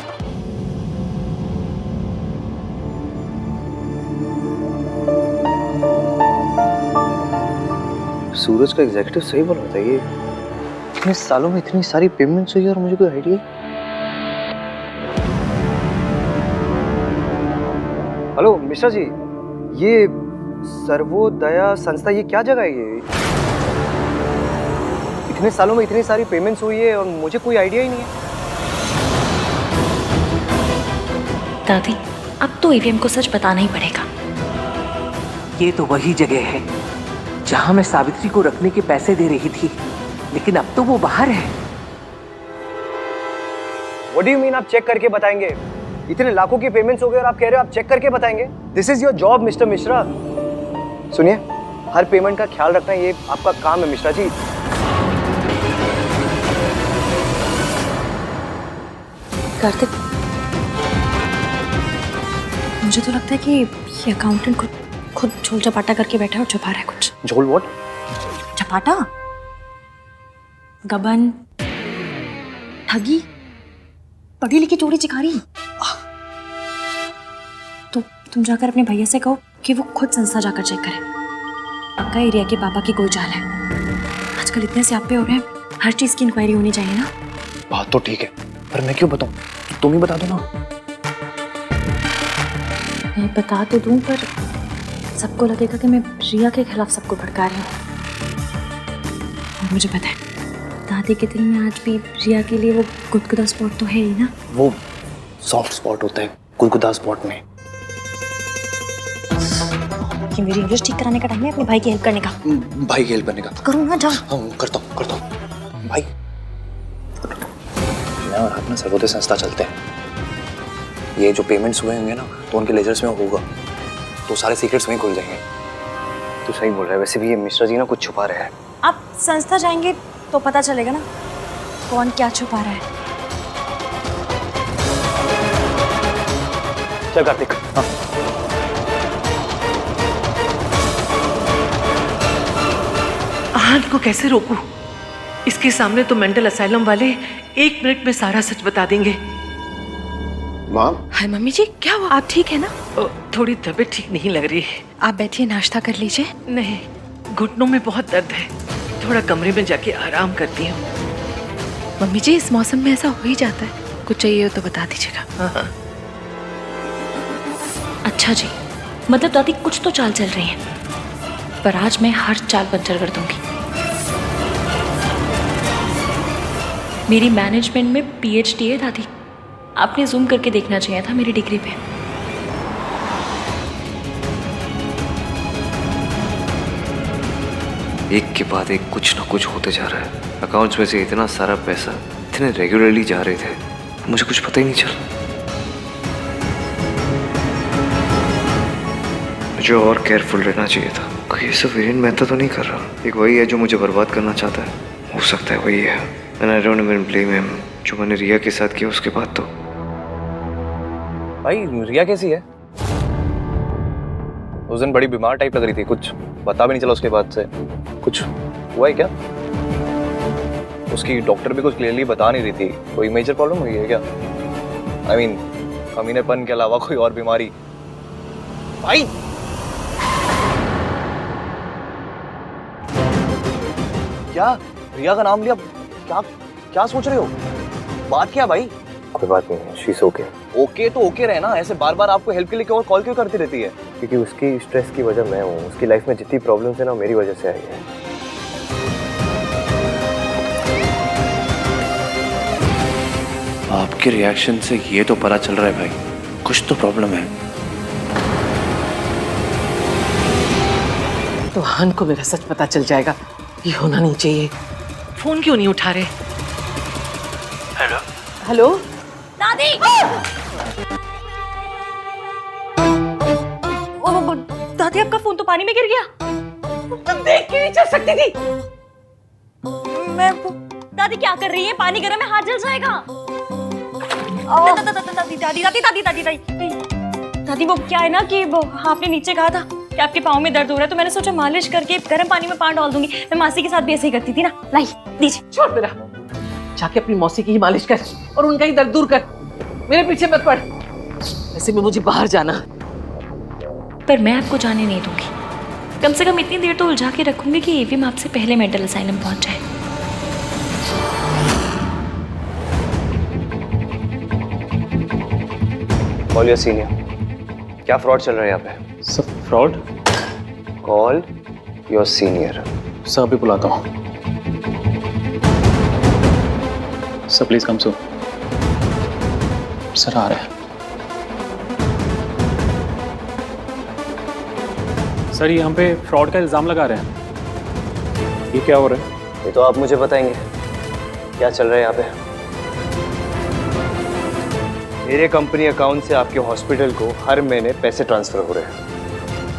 सूरज का एग्जीक्यूटिव सही बोल रहा था। ये इतने सालों में इतनी सारी पेमेंट्स हुई और मुझे कोई आइडिया। हेलो मिश्रा जी, ये सर्वोदया संस्था ये क्या जगह है? ये इतने सालों में इतनी सारी पेमेंट्स हुई है और मुझे कोई आइडिया ही नहीं है। दादी, अब तो ईवीएम को सच बताना ही पड़ेगा। ये तो वही जगह है जहां मैं सावित्री को रखने के पैसे दे रही थी, लेकिन अब तो वो बाहर है। What do you mean आप चेक करके बताएंगे? इतने लाखों की पेमेंट्स हो गए और आप कह रहे हो आप चेक करके बताएंगे? This is your job mister Mishra. सुनिए, हर पेमेंट का ख्याल रखना ये आपका काम है मिश्रा जी। कार्तिक, मुझे तो लगता है कि ये अकाउंटेंट खुद झोल चपाटा करके बैठा है और छुपा रहा है कुछ। झोल व्हाट? चपाटा, गबन, ठगी, पढ़ी लिखी चोरी चिकारी। तो तुम जाकर अपने भैया से कहो कि वो खुद संस्था जाकर चेक करे। पक्का एरिया के पापा की कोई चाल है। आजकल इतने स्यापे हो रहे हैं, हर चीज की इंक्वायरी होनी चाहिए ना। बात तो ठीक है, पर मैं क्यों बताऊं? तुम ही बता दो ना। मैं बता तो दूं, पर सबको लगेगा कि मैं रिया के खिलाफ सबको भड़का रही हूँ। और मुझे पता है, दादी के दिल में आज भी रिया के लिए वो गुदगुदा स्पॉट तो है ही ना। वो सॉफ्ट स्पॉट होता है गुदगुदा स्पॉट में। कि मेरी इंग्लिश ठीक कराने का टाइम है अपने भाई की हेल्प करने का। भाई की हेल्प करने का? करूँ ना, जाओ। हाँ, करता हूँ। भाई, मैं और अपना सर्वोदय संस्था चलते हैं। ये जो पेमेंट्स हुए होंगे ना, तो उनके लेजर्स में होगा, तो सारे सीक्रेट्स वहीं खुल जाएंगे। तो सही बोल रहा है। वैसे भी ये मिश्रा जी ना कुछ छुपा रहे हैं। आप संस्था जाएंगे तो पता चलेगा ना कौन क्या छुपा रहा है। चल कार्तिक। हाँ। आहान को कैसे रोकूं? इसके सामने तो मेंटल असाइलम वाले 1 मिनट में सारा सच बता देंगे। माँ? हाय मम्मी जी, क्या हुआ? आप ठीक है ना? थोड़ी तबीयत ठीक नहीं लग रही है। आप बैठिए, नाश्ता कर लीजिए। नहीं, घुटनों में बहुत दर्द है, थोड़ा कमरे में जाके आराम करती हूँ। मम्मी जी इस मौसम में ऐसा हो ही जाता है, कुछ चाहिए हो तो बता दीजिएगा। हाँ। अच्छा जी, मतलब दादी कुछ तो चाल चल रही है, पर आज मैं हर चाल पंचर कर दूंगी। मेरी मैनेजमेंट में PhD है दादी, आपने जूम करके देखना चाहिए था मेरी डिग्री पे। एक के बाद एक कुछ ना कुछ होते जा रहा है। अकाउंट्स में से इतना सारा पैसा इतने रेगुलरली जा रहे थे, मुझे कुछ पता ही नहीं चला। मुझे और केयरफुल रहना चाहिए था। कहीं सब वीरेन मेहता तो नहीं कर रहा। एक वही है जो मुझे बर्बाद करना चाहता है, हो सकता है वही है। And I don't even blame him. जो मैंने रिया के साथ किया उसके बाद तो। भाई रिया कैसी है? उस दिन बड़ी बीमार टाइप लग रही थी, कुछ पता भी नहीं चला उसके बाद से। कुछ हुआ है क्या? उसकी डॉक्टर भी कुछ क्लियरली बता नहीं रही थी। कोई मेजर प्रॉब्लम हुई है क्या? आई मीन कमीनेपन के अलावा कोई और बीमारी? भाई क्या रिया का नाम लिया? क्या क्या सोच रहे हो? बात क्या भाई? कोई बात नहीं, शी इज ओके। ओके तो ओके रहना, ऐसे बार बार आपको हेल्प के लिए क्यों कॉल क्यों करती रहती है? क्योंकि उसकी स्ट्रेस की वजह मैं हूँ। उसकी लाइफ में जितनी प्रॉब्लम्स है ना, मेरी वजह से आई है। आपके रिएक्शन से ये तो पता चल रहा है भाई, कुछ तो प्रॉब्लम है। तो हान को मेरा सच पता चल जाएगा, ये होना नहीं चाहिए। फोन क्यों नहीं उठा रहे? हेलो हेलो दादी! दादी आपका फोन तो पानी में गिर गया। तुम देख के नहीं चल सकती थी? मैं दादी क्या कर रही है? पानी गर्म है, हाथ जल जाएगा। दादी दादी दादी दादी दादी दादी दादी वो क्या है ना कि वो आपने नीचे कहा था कि आपके पाँव में दर्द हो रहा है, तो मैंने सोचा मालिश करके गर्म पानी में पानी डाल दूंगी। मैं मासी के साथ भी ऐसे ही करती थी ना। लाई दीजिए। छोड़ मेरा, जाके अपनी मौसी की ही मालिश कर और उनका ही दर्द दूर कर। मेरे पीछे मत पड़। ऐसे में मुझे बाहर जाना। पर मैं आपको जाने नहीं दूंगी। कम से कम इतनी देर तो उलझा के रखूंगी कि एवीएम आपसे पहले मेंटल असाइलम पहुंच जाए। Call your senior. क्या फ्रॉड चल रहा है यहाँ पे? Sir fraud? Call your senior. Sir अभी बुलाता हूँ। Sir please come so. Sir आ रहे हैं। सर ये हम पे फ्रॉड का इल्जाम लगा रहे हैं। ये क्या हो रहा है? ये तो आप मुझे बताएंगे क्या चल रहा है यहाँ पे। मेरे कंपनी अकाउंट से आपके हॉस्पिटल को हर महीने पैसे ट्रांसफर हो रहे हैं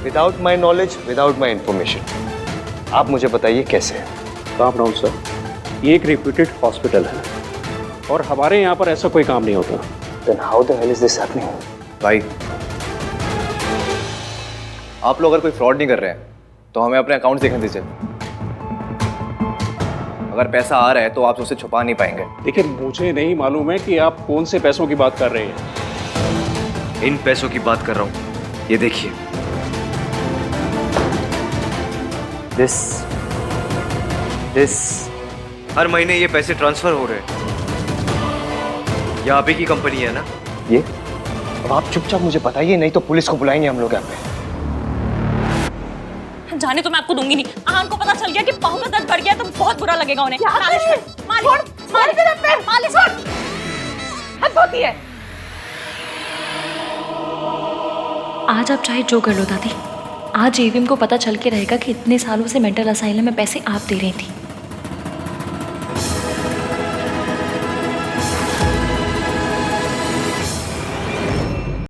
without my knowledge, without my information. आप मुझे बताइए कैसे? काम डाउन सर, ये एक रेप्यूटेड हॉस्पिटल है और हमारे यहाँ पर ऐसा कोई काम नहीं होता। Then how the hell is this happening? भाई आप लोग अगर कोई फ्रॉड नहीं कर रहे हैं तो हमें अपने अकाउंट देखने दीजिए। अगर पैसा आ रहा है तो आप उसे छुपा नहीं पाएंगे। देखिए मुझे नहीं मालूम है कि आप कौन से पैसों की बात कर रहे हैं। इन पैसों की बात कर रहा हूं। ये देखिए, दिस हर महीने ये पैसे ट्रांसफर हो रहे हैं। ये आप ही की कंपनी है ना? ये अब आप चुपचाप मुझे बताइए, नहीं तो पुलिस को बुलाएंगे हम लोग यहाँ पे। जाने तो मैं आपको दूंगी नहीं। आहान को पता चल गया कि पाँव का दर्द बढ़ गया तो बहुत बुरा लगेगा उन्हें। मालिश हद होती है। आज आप चाहे जो कर लो दादी, आज एवीएम को पता चल के रहेगा कि इतने सालों से मेंटल असाइलम में पैसे आप दे रही थी।